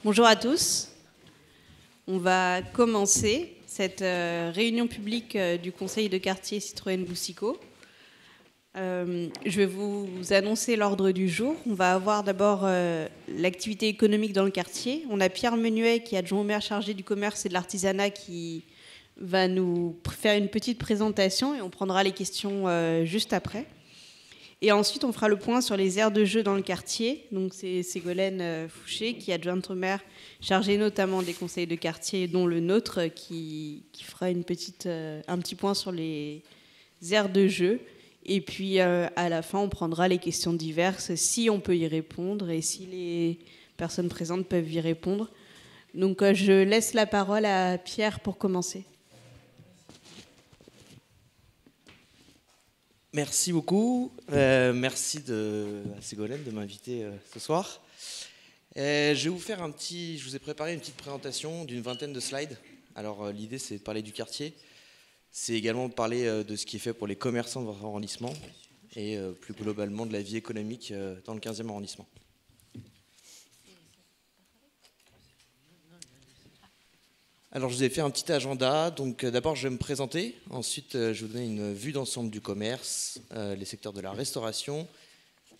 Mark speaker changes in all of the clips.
Speaker 1: Bonjour à tous. On va commencer cette réunion publique du conseil de quartier Citroën Boucicaut. Je vais vous annoncer l'ordre du jour. On va avoir d'abord l'activité économique dans le quartier. On a Pierre Menuet, qui est adjoint au maire chargé du commerce et de l'artisanat, qui va nous faire une petite présentation et on prendra les questions juste après. Et ensuite, on fera le point sur les aires de jeu dans le quartier. Donc, c'est Ségolène Fouché, qui est adjointe au maire, chargée notamment des conseils de quartier, dont le nôtre, qui fera un petit point sur les aires de jeu. Et puis, à la fin, on prendra les questions diverses, si on peut y répondre et si les personnes présentes peuvent y répondre. Donc, je laisse la parole à Pierre pour commencer.
Speaker 2: Merci beaucoup. Merci à Ségolène de m'inviter ce soir. Je vous ai préparé une petite présentation d'une vingtaine de slides. Alors l'idée, c'est de parler du quartier. C'est également de parler de ce qui est fait pour les commerçants de votre arrondissement et plus globalement de la vie économique dans le 15e arrondissement. Alors, je vous ai fait un petit agenda. Donc, d'abord, je vais me présenter. Ensuite, je vais vous donner une vue d'ensemble du commerce, les secteurs de la restauration,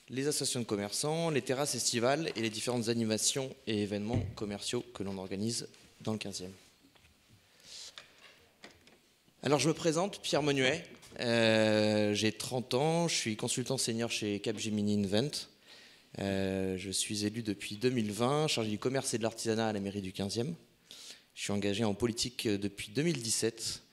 Speaker 2: les associations de commerçants, les terrasses estivales et les différentes animations et événements commerciaux que l'on organise dans le 15e. Alors, je me présente, Pierre Menuet. J'ai 30 ans. Je suis consultant senior chez Capgemini Invent. Je suis élu depuis 2020, chargé du commerce et de l'artisanat à la mairie du 15e. Je suis engagé en politique depuis 2017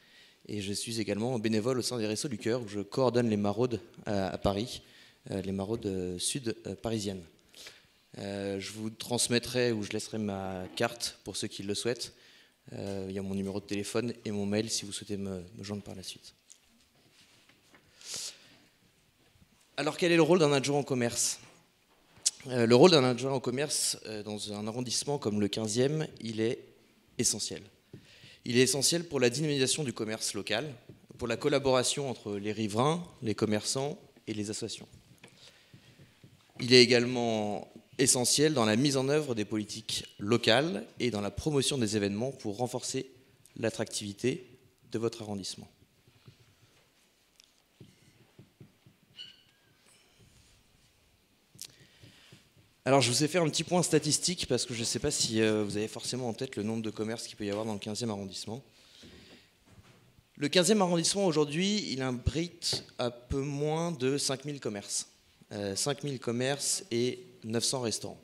Speaker 2: et je suis également bénévole au sein des Restos du Cœur où je coordonne les maraudes à Paris, les maraudes sud parisiennes. Je vous transmettrai ou je laisserai ma carte pour ceux qui le souhaitent. Il y a mon numéro de téléphone et mon mail si vous souhaitez me joindre par la suite. Alors quel est le rôle d'un adjoint au commerce ? Le rôle d'un adjoint au commerce dans un arrondissement comme le 15e, il est essentiel. Il est essentiel pour la dynamisation du commerce local, pour la collaboration entre les riverains, les commerçants et les associations. Il est également essentiel dans la mise en œuvre des politiques locales et dans la promotion des événements pour renforcer l'attractivité de votre arrondissement. Alors, je vous ai fait un petit point statistique parce que je ne sais pas si vous avez forcément en tête le nombre de commerces qu'il peut y avoir dans le 15e arrondissement. Le 15e arrondissement, aujourd'hui, il abrite un peu moins de 5000 commerces. 5000 commerces et 900 restaurants.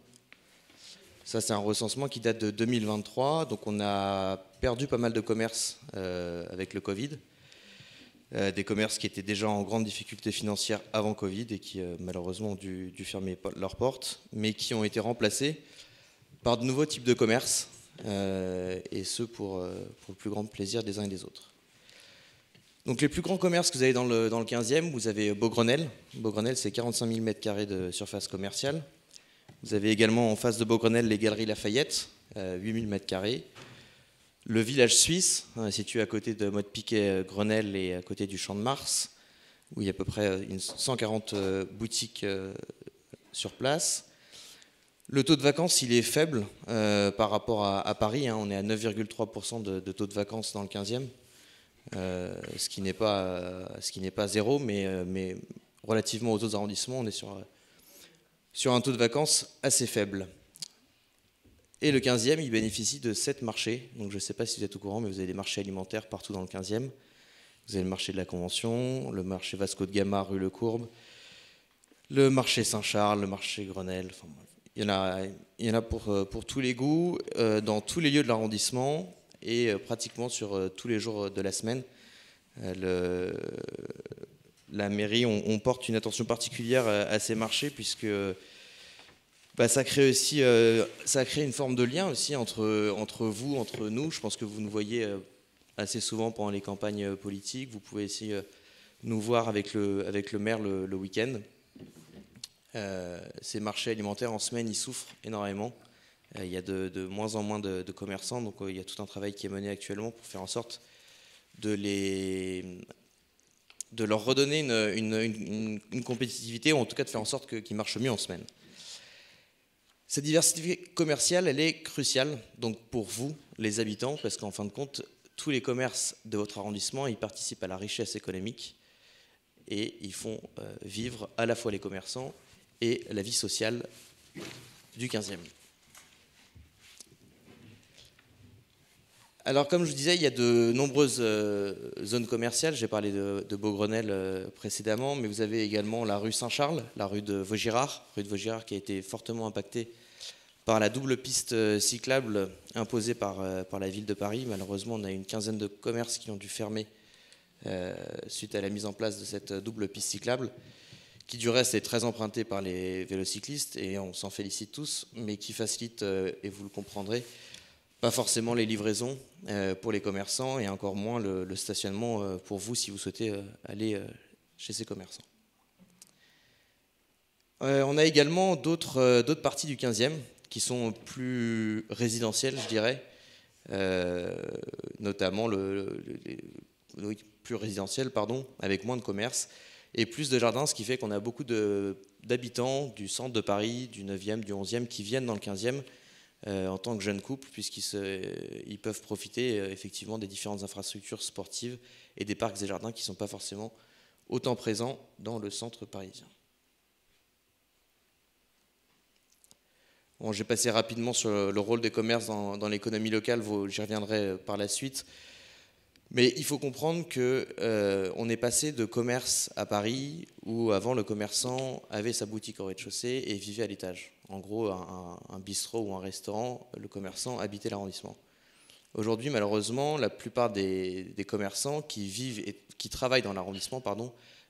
Speaker 2: Ça, c'est un recensement qui date de 2023. Donc, on a perdu pas mal de commerces avec le Covid. Des commerces qui étaient déjà en grande difficulté financière avant Covid et qui malheureusement ont dû fermer leurs portes, mais qui ont été remplacés par de nouveaux types de commerces, et ce pour le plus grand plaisir des uns et des autres. Donc les plus grands commerces que vous avez dans le 15e, vous avez Beaugrenelle. Beaugrenelle, c'est 45 000 m² de surface commerciale. Vous avez également en face de Beaugrenelle les Galeries Lafayette, 8 000 m². Le village suisse, situé à côté de Maudepiquet-Grenelle et à côté du Champ de Mars, où il y a à peu près 140 boutiques sur place. Le taux de vacances, il est faible par rapport à Paris. On est à 9,3% de taux de vacances dans le 15e, ce qui n'est pas zéro, mais relativement aux autres arrondissements, on est sur un taux de vacances assez faible. Et le 15e, il bénéficie de 7 marchés. Donc je ne sais pas si vous êtes au courant, mais vous avez des marchés alimentaires partout dans le 15e. Vous avez le marché de la Convention, le marché Vasco de Gama, rue Le Courbe, le marché Saint-Charles, le marché Grenelle. Enfin, il y en a pour tous les goûts, dans tous les lieux de l'arrondissement et pratiquement sur tous les jours de la semaine. La mairie, on porte une attention particulière à ces marchés puisque ça crée une forme de lien aussi entre vous, entre nous. Je pense que vous nous voyez assez souvent pendant les campagnes politiques. Vous pouvez aussi nous voir avec le maire le week-end. Ces marchés alimentaires en semaine, ils souffrent énormément. Il y a de moins en moins de commerçants, donc il y a tout un travail qui est mené actuellement pour faire en sorte de leur redonner une compétitivité, ou en tout cas de faire en sorte qu'ils marchent mieux en semaine. Cette diversité commerciale, elle est cruciale donc pour vous, les habitants, parce qu'en fin de compte, tous les commerces de votre arrondissement, ils participent à la richesse économique et ils font vivre à la fois les commerçants et la vie sociale du 15e. Alors, comme je vous disais, il y a de nombreuses zones commerciales. J'ai parlé de Beaugrenelle précédemment, mais vous avez également la rue Saint-Charles, la rue de Vaugirard, qui a été fortement impactée par la double piste cyclable imposée par la ville de Paris. Malheureusement, on a une quinzaine de commerces qui ont dû fermer suite à la mise en place de cette double piste cyclable, qui du reste est très empruntée par les vélocyclistes, et on s'en félicite tous, mais qui facilite, et vous le comprendrez, pas forcément les livraisons pour les commerçants, et encore moins le stationnement pour vous si vous souhaitez aller chez ces commerçants. On a également d'autres parties du 15e qui sont plus résidentielles, je dirais, notamment plus résidentielles, avec moins de commerces et plus de jardins, ce qui fait qu'on a beaucoup d'habitants du centre de Paris, du 9e, du 11e, qui viennent dans le 15e en tant que jeunes couples, puisqu'ils peuvent profiter effectivement des différentes infrastructures sportives et des parcs et jardins qui ne sont pas forcément autant présents dans le centre parisien. Bon, je vais passer rapidement sur le rôle des commerces dans l'économie locale, j'y reviendrai par la suite. Mais il faut comprendre qu'on est passé de commerce à Paris où avant le commerçant avait sa boutique au rez-de-chaussée et vivait à l'étage. En gros, un bistrot ou un restaurant, le commerçant habitait l'arrondissement. Aujourd'hui, malheureusement, la plupart des commerçants qui vivent et qui travaillent dans l'arrondissement,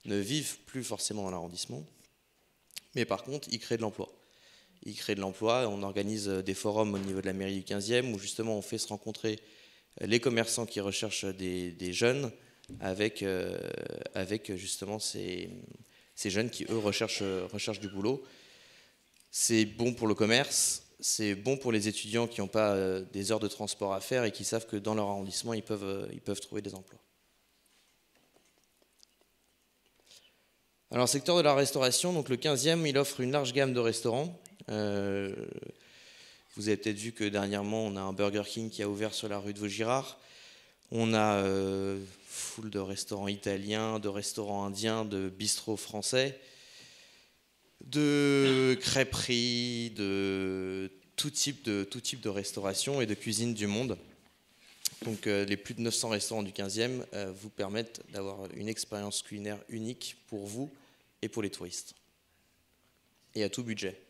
Speaker 2: ne vivent plus forcément dans l'arrondissement, mais par contre, ils créent de l'emploi. Ils créent de l'emploi, on organise des forums au niveau de la mairie du 15e où justement on fait se rencontrer les commerçants qui recherchent des jeunes avec justement ces jeunes qui, eux, recherchent du boulot. C'est bon pour le commerce, c'est bon pour les étudiants qui n'ont pas des heures de transport à faire et qui savent que dans leur arrondissement, ils peuvent trouver des emplois. Alors, secteur de la restauration, donc le 15e, il offre une large gamme de restaurants. Vous avez peut-être vu que dernièrement, on a un Burger King qui a ouvert sur la rue de Vaugirard. On a foule de restaurants italiens, de restaurants indiens, de bistrots français, de crêperies, de tout type de restauration et de cuisine du monde. Donc les plus de 900 restaurants du 15e vous permettent d'avoir une expérience culinaire unique pour vous et pour les touristes. Et à tout budget.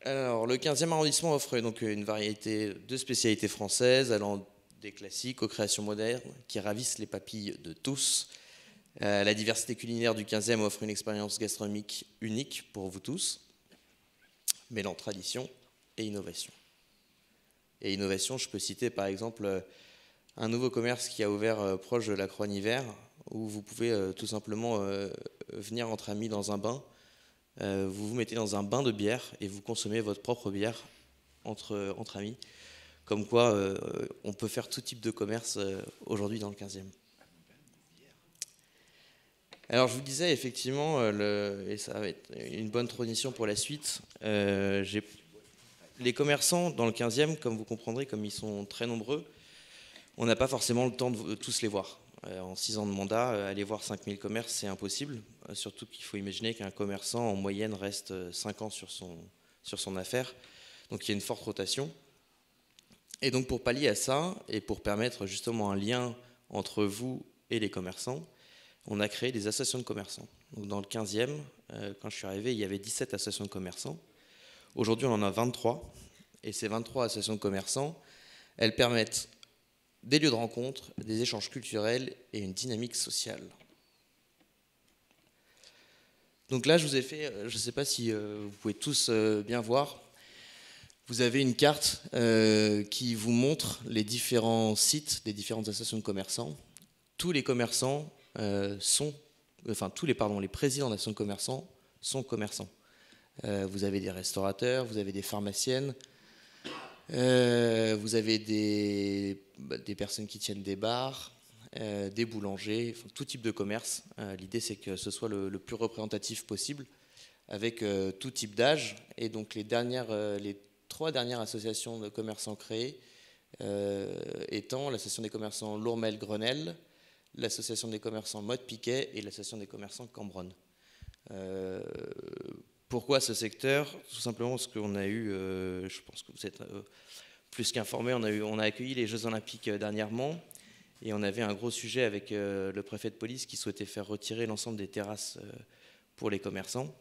Speaker 2: Alors, le 15e arrondissement offre donc une variété de spécialités françaises, allant des classiques aux créations modernes, qui ravissent les papilles de tous. La diversité culinaire du 15e offre une expérience gastronomique unique pour vous tous, mêlant tradition et innovation. Et innovation, je peux citer par exemple un nouveau commerce qui a ouvert proche de la Croix-Hiver, où vous pouvez tout simplement venir entre amis dans un bain. Vous vous mettez dans un bain de bière et vous consommez votre propre bière entre amis. Comme quoi, on peut faire tout type de commerce aujourd'hui dans le 15e. Alors, je vous disais effectivement, et ça va être une bonne transition pour la suite, les commerçants dans le 15e, comme vous comprendrez, comme ils sont très nombreux, on n'a pas forcément le temps de tous les voir. En 6 ans de mandat, aller voir 5000 commerces, c'est impossible. Surtout qu'il faut imaginer qu'un commerçant, en moyenne, reste 5 ans sur son affaire. Donc il y a une forte rotation. Et donc pour pallier à ça, et pour permettre justement un lien entre vous et les commerçants, on a créé des associations de commerçants. Donc dans le 15e, quand je suis arrivé, il y avait 17 associations de commerçants. Aujourd'hui, on en a 23. Et ces 23 associations de commerçants, elles permettent des lieux de rencontre, des échanges culturels et une dynamique sociale. Donc là, je vous ai fait, je ne sais pas si vous pouvez tous bien voir, vous avez une carte qui vous montre les différents sites des différentes associations de commerçants. Tous les commerçants les présidents d'associations de commerçants sont commerçants. Vous avez des restaurateurs, vous avez des pharmaciennes, vous avez des personnes qui tiennent des bars, des boulangers, tout type de commerce. L'idée, c'est que ce soit le plus représentatif possible avec tout type d'âge. Et donc les 3 dernières associations de commerçants créées étant l'association des commerçants Lourmel-Grenelle, l'association des commerçants Motte-Piquet et l'association des commerçants Cambronne. Pourquoi ce secteur? Tout simplement parce qu'on a eu, je pense que vous êtes plus qu'informés, on a accueilli les Jeux Olympiques dernièrement et on avait un gros sujet avec le préfet de police qui souhaitait faire retirer l'ensemble des terrasses pour les commerçants,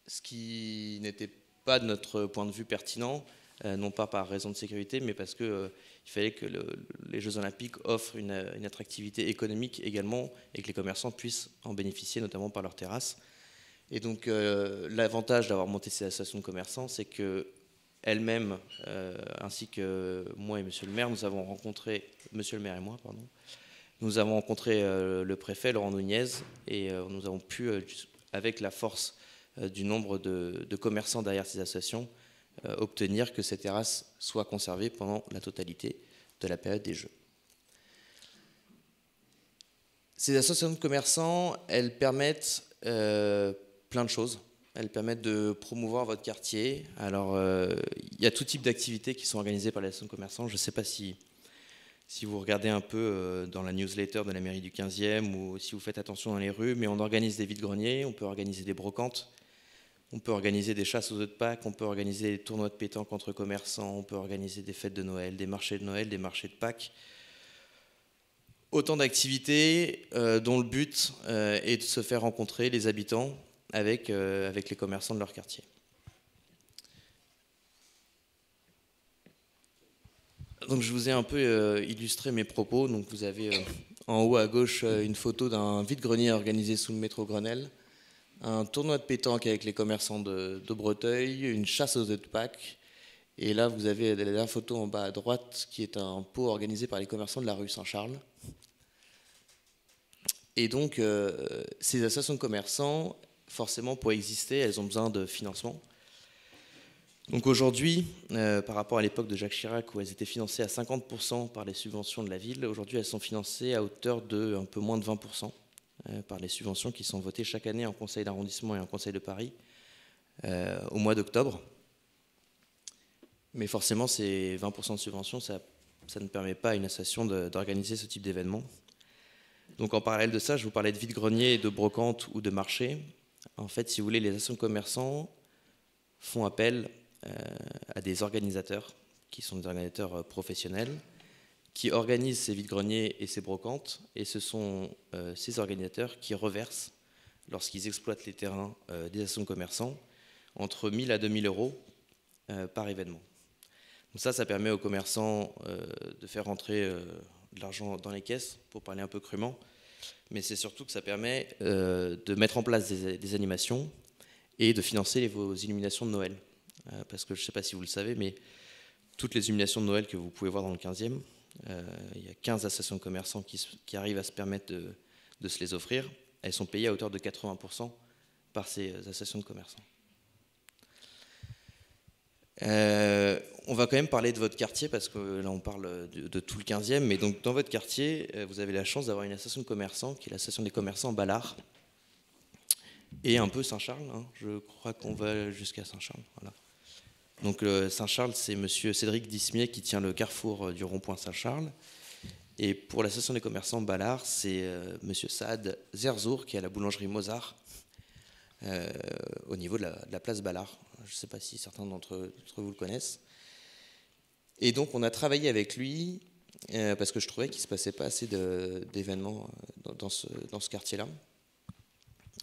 Speaker 2: ce qui n'était pas de notre point de vue pertinent, non pas par raison de sécurité, mais parce qu'il fallait que les Jeux Olympiques offrent une attractivité économique également et que les commerçants puissent en bénéficier, notamment par leurs terrasses. Et donc l'avantage d'avoir monté ces associations de commerçants, c'est qu'elles-mêmes, ainsi que moi et monsieur le maire, nous avons rencontré, monsieur le maire et moi, pardon, nous avons rencontré le préfet Laurent Nunez et nous avons pu, avec la force du nombre de commerçants derrière ces associations, obtenir que ces terrasses soient conservées pendant la totalité de la période des Jeux. Ces associations de commerçants, elles permettent plein de choses. Elles permettent de promouvoir votre quartier. Alors, il y a tout type d'activités qui sont organisées par les associations de commerçants. Je ne sais pas si vous regardez un peu dans la newsletter de la mairie du 15e ou si vous faites attention dans les rues, mais on organise des vides-greniers, on peut organiser des brocantes, on peut organiser des chasses aux œufs de Pâques, on peut organiser des tournois de pétanque entre commerçants, on peut organiser des fêtes de Noël, des marchés de Noël, des marchés de Pâques. Autant d'activités dont le but est de se faire rencontrer les habitants avec les commerçants de leur quartier. Donc je vous ai un peu illustré mes propos. Donc vous avez en haut à gauche une photo d'un vide-grenier organisé sous le métro Grenelle, un tournoi de pétanque avec les commerçants de Breteuil, une chasse aux œufs de Pâques. Et là, vous avez la photo en bas à droite qui est un pot organisé par les commerçants de la rue Saint-Charles. Et donc, ces associations de commerçants, forcément, pour exister, elles ont besoin de financement. Donc aujourd'hui, par rapport à l'époque de Jacques Chirac, où elles étaient financées à 50% par les subventions de la ville, aujourd'hui, elles sont financées à hauteur de un peu moins de 20%. Par les subventions qui sont votées chaque année en conseil d'arrondissement et en conseil de Paris au mois d'octobre. Mais forcément, ces 20% de subventions, ça ne permet pas à une association d'organiser ce type d'événement. Donc en parallèle de ça, je vous parlais de vide-grenier, de brocante ou de marché. En fait, si vous voulez, les associations de commerçants font appel à des organisateurs qui sont des organisateurs professionnels qui organisent ces vide-greniers et ces brocantes, et ce sont ces organisateurs qui reversent, lorsqu'ils exploitent les terrains des associations de commerçants, entre 1 000 à 2 000 euros par événement. Donc ça permet aux commerçants de faire rentrer de l'argent dans les caisses, pour parler un peu crûment, mais c'est surtout que ça permet de mettre en place des animations et de financer vos illuminations de Noël. Parce que je ne sais pas si vous le savez, mais toutes les illuminations de Noël que vous pouvez voir dans le 15e, il y a 15 associations de commerçants qui arrivent à se permettre de se les offrir. Elles sont payées à hauteur de 80% par ces associations de commerçants. On va quand même parler de votre quartier, parce que là on parle de tout le 15e, mais donc dans votre quartier, vous avez la chance d'avoir une association de commerçants, qui est l'association des commerçants Ballard, et un peu Saint-Charles, hein. Je crois qu'on va jusqu'à Saint-Charles. Voilà. Donc Saint-Charles, c'est monsieur Cédric Dismier qui tient le carrefour du rond-point Saint-Charles. Et pour l'association des commerçants Ballard, c'est monsieur Saad Zerzour qui est à la boulangerie Mozart, au niveau de la place Ballard. Je ne sais pas si certains d'entre vous le connaissent. Et donc on a travaillé avec lui parce que je trouvais qu'il ne se passait pas assez d'événements dans ce quartier-là.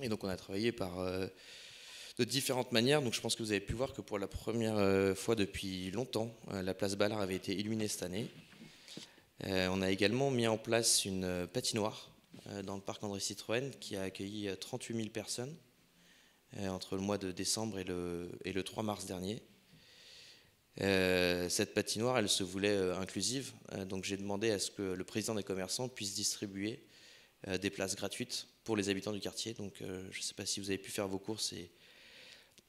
Speaker 2: Et donc on a travaillé de différentes manières. Donc je pense que vous avez pu voir que pour la première fois depuis longtemps, la place Ballard avait été illuminée cette année. On a également mis en place une patinoire dans le parc André Citroën qui a accueilli 38 000 personnes entre le mois de décembre et le 3 mars dernier. Cette patinoire, elle se voulait inclusive, donc j'ai demandé à ce que le président des commerçants puisse distribuer des places gratuites pour les habitants du quartier. Donc je ne sais pas si vous avez pu faire vos courses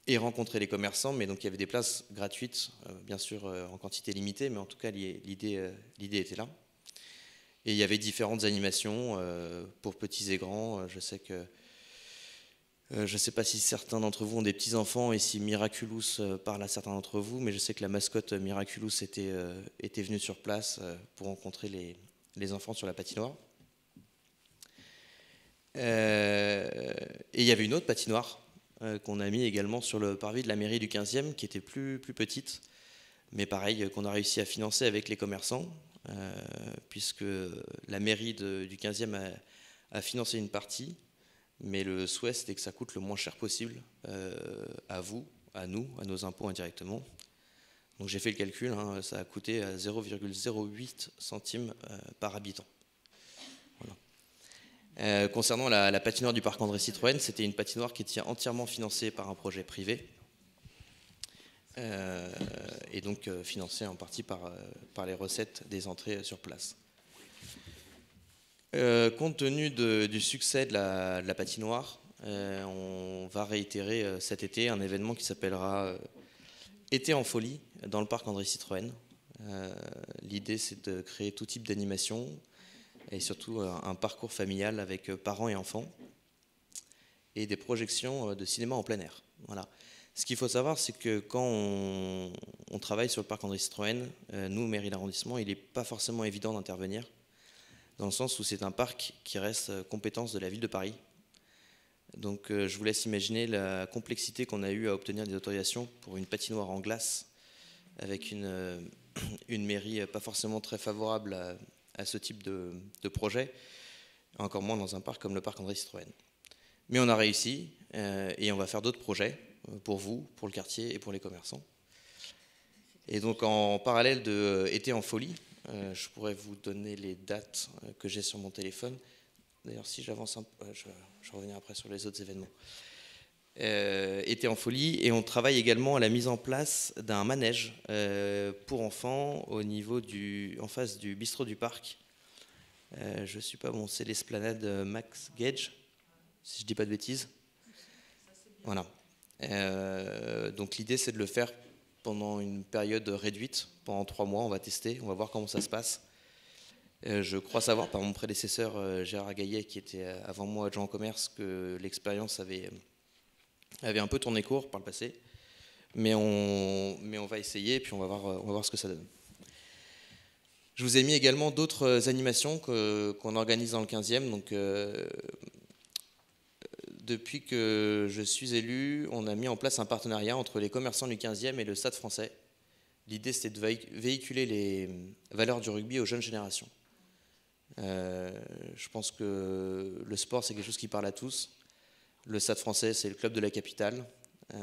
Speaker 2: et rencontrer les commerçants, mais donc il y avait des places gratuites, bien sûr en quantité limitée, mais en tout cas l'idée était là. Et il y avait différentes animations pour petits et grands. Je sais que Je ne sais pas si certains d'entre vous ont des petits-enfants et si Miraculous parle à certains d'entre vous, mais je sais que la mascotte Miraculous était venue sur place pour rencontrer les enfants sur la patinoire. Et il y avait une autre patinoire qu'on a mis également sur le parvis de la mairie du 15e, qui était plus petite, mais pareil, qu'on a réussi à financer avec les commerçants, puisque la mairie du 15e a financé une partie, mais le souhait c'était que ça coûte le moins cher possible à vous, à nous, à nos impôts indirectement. Donc j'ai fait le calcul, hein, ça a coûté à 0,08 centimes par habitant. Voilà. Concernant la patinoire du parc André Citroën, c'était une patinoire qui était entièrement financée par un projet privé, et donc financée en partie par les recettes des entrées sur place. Compte tenu du succès de la patinoire, on va réitérer cet été un événement qui s'appellera Été en folie dans le parc André Citroën. L'idée, c'est de créer tout type d'animation et surtout un parcours familial avec parents et enfants et des projections de cinéma en plein air. Voilà. Ce qu'il faut savoir, c'est que quand on travaille sur le parc André Citroën, nous, mairie d'arrondissement, il n'est pas forcément évident d'intervenir, dans le sens où c'est un parc qui reste compétence de la ville de Paris. Donc je vous laisse imaginer la complexité qu'on a eu à obtenir des autorisations pour une patinoire en glace avec une mairie pas forcément très favorable à ce type de projet, encore moins dans un parc comme le parc André Citroën. Mais on a réussi et on va faire d'autres projets pour vous, pour le quartier et pour les commerçants. Et donc en parallèle de Été en folie, je pourrais vous donner les dates que j'ai sur mon téléphone. D'ailleurs, si j'avance un peu, je reviens après sur les autres événements. Été en folie, et on travaille également à la mise en place d'un manège pour enfants en face du bistrot du parc. Je ne suis pas bon, c'est l'esplanade Max Gage, si je ne dis pas de bêtises. Voilà. Donc l'idée, c'est de le faire pendant une période réduite, pendant 3 mois, on va tester, on va voir comment ça se passe. Je crois savoir par mon prédécesseur Gérard Gaillet, qui était avant moi adjoint en commerce, que l'expérience avait un peu tourné court par le passé. Mais on va essayer et puis on va voir ce que ça donne. Je vous ai mis également d'autres animations qu'on organise dans le 15e. Donc, depuis que je suis élu, on a mis en place un partenariat entre les commerçants du 15e et le Stade français. L'idée, c'était de véhiculer les valeurs du rugby aux jeunes générations. Je pense que le sport, c'est quelque chose qui parle à tous. Le Stade français, c'est le club de la capitale.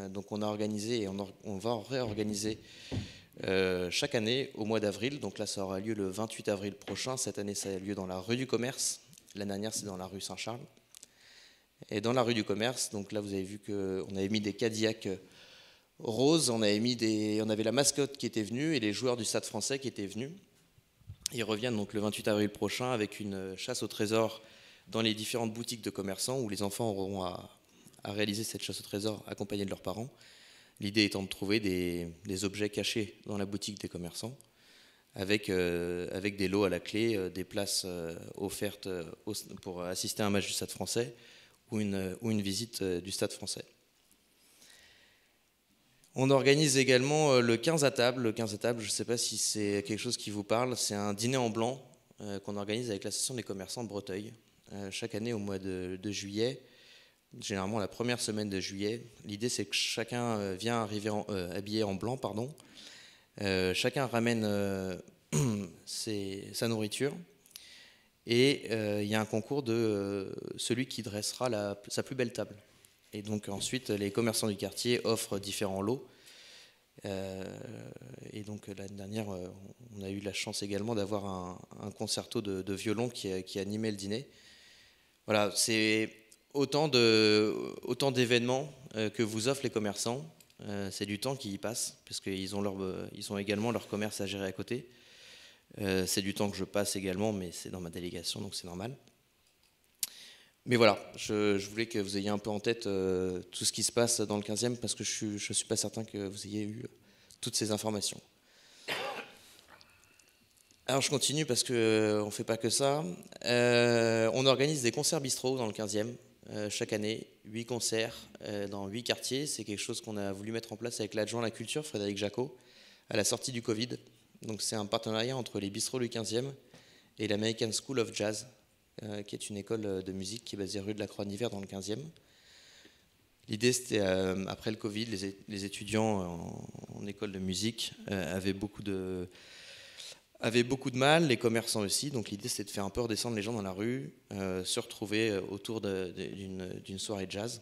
Speaker 2: Donc on a organisé et on va réorganiser chaque année au mois d'avril. Donc là, ça aura lieu le 28 avril prochain. Cette année, ça a lieu dans la rue du Commerce. L'année dernière, c'est dans la rue Saint-Charles. Et dans la rue du Commerce, donc là, vous avez vu qu'on avait mis des Cadillacs roses. On avait la mascotte qui était venue et les joueurs du Stade français qui étaient venus. Ils reviennent donc le 28 avril prochain avec une chasse au trésor dans les différentes boutiques de commerçants où les enfants auront à réaliser cette chasse au trésor accompagnés de leurs parents. L'idée étant de trouver des objets cachés dans la boutique des commerçants avec des lots à la clé, des places offertes pour assister à un match du Stade français ou une visite du Stade français. On organise également le 15 à table. Le 15 à table, je ne sais pas si c'est quelque chose qui vous parle, c'est un dîner en blanc qu'on organise avec l'association des commerçants de Breteuil chaque année au mois de juillet, généralement la première semaine de juillet. L'idée, c'est que chacun vient arriver habillé en blanc, pardon. Chacun ramène sa nourriture et il y a un concours de celui qui dressera sa plus belle table. Et donc ensuite, les commerçants du quartier offrent différents lots. Et donc l'année dernière, on a eu la chance également d'avoir un concerto de violon qui animait le dîner. Voilà, c'est autant d'événements que vous offrent les commerçants. C'est du temps qui y passe, parce qu'ils ont également leur commerce à gérer à côté. C'est du temps que je passe également, mais c'est dans ma délégation, donc c'est normal. Mais voilà, je voulais que vous ayez un peu en tête tout ce qui se passe dans le 15e, parce que je ne suis pas certain que vous ayez eu toutes ces informations. Alors je continue parce qu'on ne fait pas que ça. On organise des concerts bistrot dans le 15e. chaque année, 8 concerts dans 8 quartiers. C'est quelque chose qu'on a voulu mettre en place avec l'adjoint à la culture, Frédéric Jacot, à la sortie du Covid. Donc c'est un partenariat entre les bistrots du 15e et l'American School of Jazz, qui est une école de musique qui est basée rue de la Croix-Niver dans le 15e. L'idée, c'était, après le Covid, les étudiants en école de musique avaient beaucoup de mal, les commerçants aussi. Donc l'idée, c'était de faire un peu redescendre les gens dans la rue, se retrouver autour d'une soirée jazz.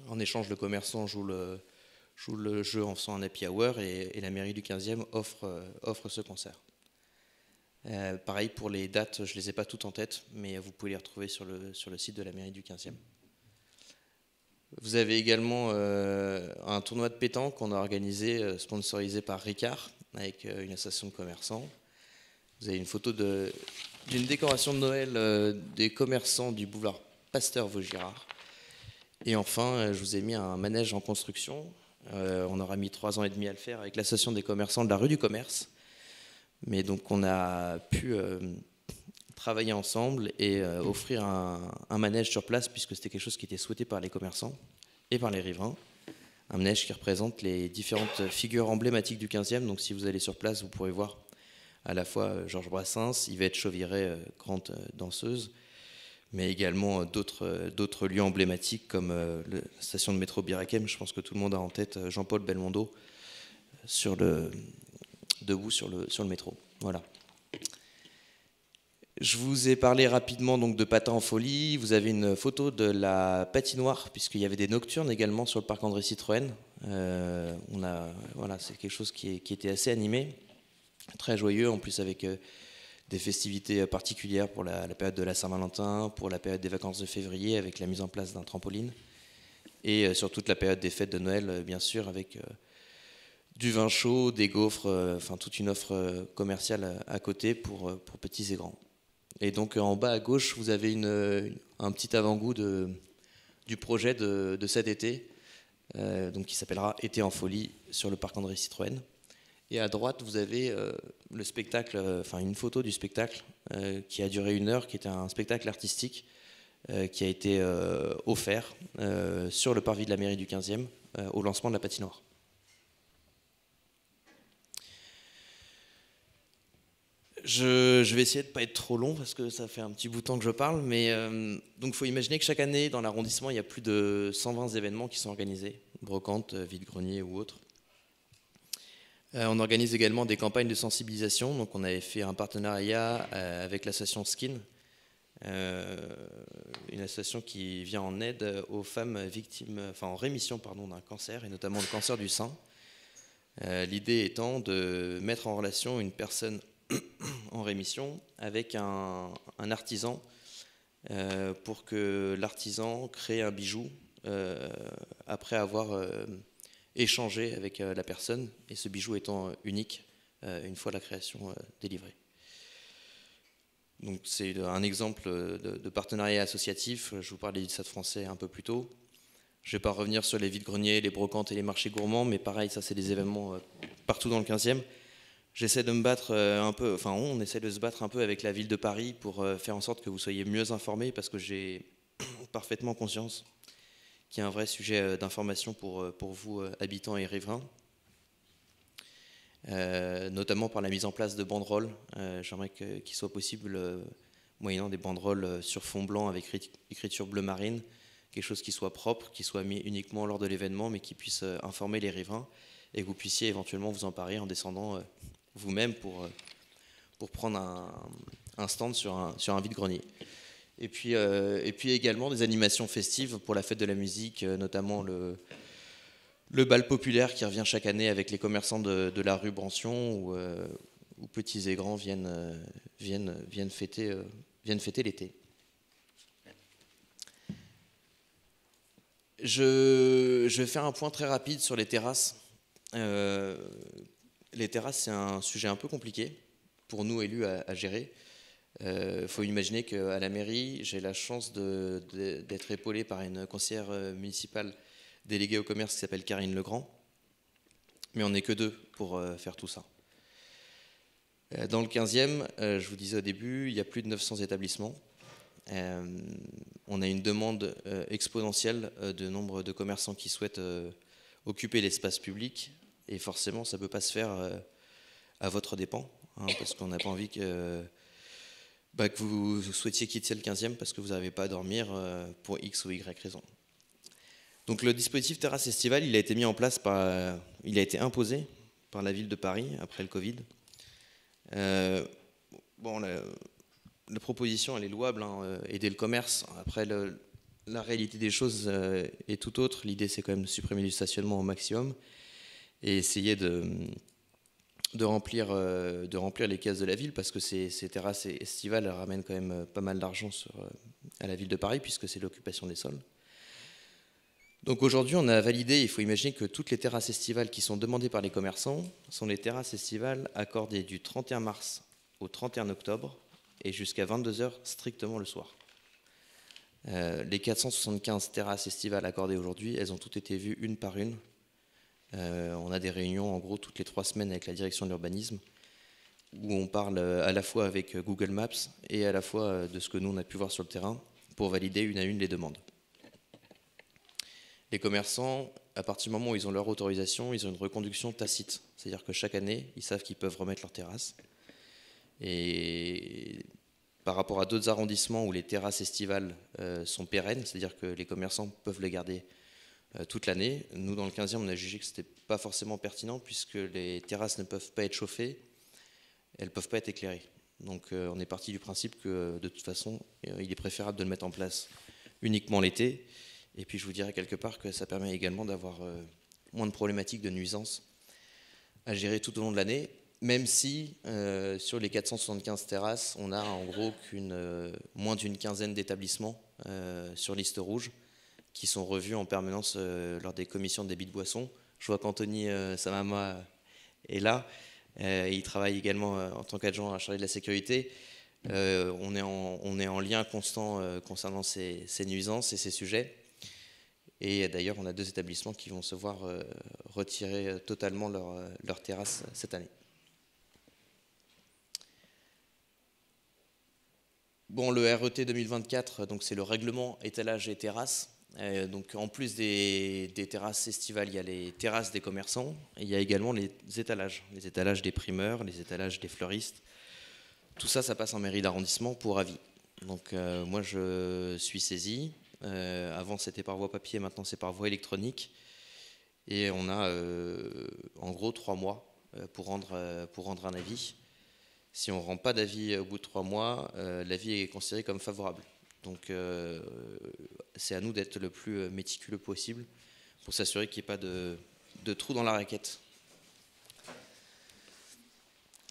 Speaker 2: En échange, le commerçant joue le jeu en faisant un happy hour et la mairie du 15e offre ce concert. Pareil pour les dates, je ne les ai pas toutes en tête, mais vous pouvez les retrouver sur le site de la mairie du 15e. Vous avez également un tournoi de pétanque qu'on a organisé, sponsorisé par Ricard, avec une association de commerçants. Vous avez une photo d'une décoration de Noël des commerçants du boulevard Pasteur-Vaugirard. Et enfin, je vous ai mis un manège en construction. On aura mis 3 ans et demi à le faire avec l'association des commerçants de la rue du Commerce. Mais donc on a pu travailler ensemble et offrir un manège sur place, puisque c'était quelque chose qui était souhaité par les commerçants et par les riverains. Un manège qui représente les différentes figures emblématiques du 15e. Donc si vous allez sur place, vous pourrez voir à la fois Georges Brassens, Yvette Chauvirey, grande danseuse, mais également d'autres lieux emblématiques comme la station de métro Bir Hakeim. Je pense que tout le monde a en tête Jean-Paul Belmondo debout sur le métro. Voilà. Je vous ai parlé rapidement donc de Patins en folie. Vous avez une photo de la patinoire, puisqu'il y avait des nocturnes également sur le parc André Citroën. Voilà, c'est quelque chose qui était assez animé, très joyeux, en plus avec des festivités particulières pour la période de la Saint-Valentin, pour la période des vacances de février, avec la mise en place d'un trampoline, et sur toute la période des fêtes de Noël, bien sûr, avec du vin chaud, des gaufres, enfin toute une offre commerciale à côté pour petits et grands. Et donc en bas à gauche, vous avez un petit avant-goût du projet de cet été, donc qui s'appellera Été en folie sur le parc André Citroën. Et à droite, vous avez le spectacle, enfin une photo du spectacle qui a duré 1 heure, qui était un spectacle artistique qui a été offert sur le parvis de la mairie du 15e au lancement de la patinoire. Je vais essayer de ne pas être trop long parce que ça fait un petit bout de temps que je parle, mais donc il faut imaginer que chaque année dans l'arrondissement il y a plus de 120 événements qui sont organisés, brocantes, vide-greniers ou autres. On organise également des campagnes de sensibilisation, donc on avait fait un partenariat avec l'association Skin, une association qui vient en aide aux femmes victimes, enfin en rémission d'un cancer, et notamment le cancer du sein. L'idée étant de mettre en relation une personne en rémission avec un artisan pour que l'artisan crée un bijou après avoir échangé avec la personne, et ce bijou étant unique une fois la création délivrée. Donc c'est un exemple de partenariat associatif. Je vous parlais du Stade Français un peu plus tôt. Je ne vais pas revenir sur les vides-greniers, les brocantes et les marchés gourmands, mais pareil, ça c'est des événements partout dans le 15e. J'essaie de me battre un peu, enfin on essaie de se battre un peu avec la ville de Paris pour faire en sorte que vous soyez mieux informés, parce que j'ai parfaitement conscience qu'il y a un vrai sujet d'information pour vous, habitants et riverains, notamment par la mise en place de banderoles. J'aimerais qu'il soit possible, moyennant des banderoles sur fond blanc avec écriture bleu marine, quelque chose qui soit propre, qui soit mis uniquement lors de l'événement, mais qui puisse informer les riverains, et que vous puissiez éventuellement vous emparer en descendant vous-même pour prendre un stand sur un vide-grenier. Et puis également des animations festives pour la fête de la musique, notamment le bal populaire qui revient chaque année avec les commerçants de la rue Brancion, où petits et grands viennent fêter l'été. Je vais faire un point très rapide sur les terrasses. Les terrasses, c'est un sujet un peu compliqué pour nous élus à gérer. Faut imaginer qu'à la mairie, j'ai la chance d'être épaulé par une conseillère municipale déléguée au commerce qui s'appelle Karine Legrand, mais on n'est que 2 pour faire tout ça. Dans le 15e, je vous disais au début, il y a plus de 900 établissements. On a une demande exponentielle de nombre de commerçants qui souhaitent occuper l'espace public, et forcément ça ne peut pas se faire à votre dépens, hein, parce qu'on n'a pas envie que vous souhaitiez quitter le 15e parce que vous n'avez pas à dormir pour X ou Y raison. Donc le dispositif terrasse estivale, il a été mis en place il a été imposé par la ville de Paris après le Covid. La proposition, elle est louable, hein, aider le commerce. Après, la réalité des choses est tout autre. L'idée, c'est quand même de supprimer du stationnement au maximum et essayer de remplir les caisses de la ville, parce que ces terrasses estivales elles ramènent quand même pas mal d'argent à la ville de Paris, puisque c'est l'occupation des sols. Donc aujourd'hui, on a validé, il faut imaginer que toutes les terrasses estivales qui sont demandées par les commerçants sont les terrasses estivales accordées du 31 mars au 31 octobre et jusqu'à 22 h strictement le soir. Les 475 terrasses estivales accordées aujourd'hui, elles ont toutes été vues une par une. On a des réunions en gros toutes les 3 semaines avec la direction de l'urbanisme, où on parle à la fois avec Google Maps et à la fois de ce que nous on a pu voir sur le terrain pour valider une à une les demandes. Les commerçants, à partir du moment où ils ont leur autorisation, ils ont une reconduction tacite. C'est-à-dire que chaque année, ils savent qu'ils peuvent remettre leur terrasse. Et par rapport à d'autres arrondissements où les terrasses estivales sont pérennes, c'est-à-dire que les commerçants peuvent les garder toute l'année, nous, dans le 15e, on a jugé que ce n'était pas forcément pertinent, puisque les terrasses ne peuvent pas être chauffées, elles ne peuvent pas être éclairées. Donc on est parti du principe que, de toute façon, il est préférable de le mettre en place uniquement l'été. Et puis je vous dirais quelque part que ça permet également d'avoir moins de problématiques de nuisances à gérer tout au long de l'année, même si sur les 475 terrasses, on a en gros moins d'une quinzaine d'établissements sur liste rouge qui sont revus en permanence lors des commissions de débit de boissons. Je vois qu'Anthony Samama est là, il travaille également en tant qu'adjoint chargé de la sécurité. On est en lien constant concernant ces nuisances et ces sujets. Et d'ailleurs, on a 2 établissements qui vont se voir retirer totalement leur terrasse cette année. Bon, le RET 2024, donc c'est le règlement étalage et terrasse. Donc en plus des terrasses estivales, il y a les terrasses des commerçants, et il y a également les étalages des primeurs, les étalages des fleuristes. Tout ça, ça passe en mairie d'arrondissement pour avis. Donc moi, je suis saisi. Avant c'était par voie papier, maintenant c'est par voie électronique, et on a en gros 3 mois pour rendre un avis. Si on ne rend pas d'avis au bout de 3 mois, l'avis est considéré comme favorable. Donc c'est à nous d'être le plus méticuleux possible pour s'assurer qu'il n'y ait pas de trou dans la raquette.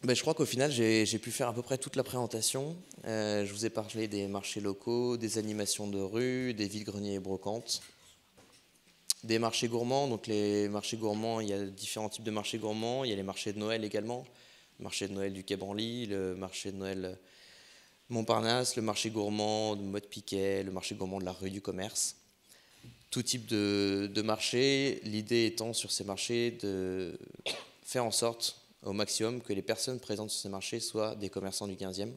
Speaker 2: Je crois qu'au final, j'ai pu faire à peu près toute la présentation. Je vous ai parlé des marchés locaux, des animations de rue, des vides-greniers et brocantes, des marchés gourmands. Donc les marchés gourmands, il y a différents types de marchés gourmands. Il y a les marchés de Noël également, le marché de Noël du Quai Branly, le marché de Noël Montparnasse, le marché gourmand de Motte-Piquet, le marché gourmand de la rue du Commerce. Tout type de marché, l'idée étant sur ces marchés de faire en sorte au maximum que les personnes présentes sur ces marchés soient des commerçants du 15e.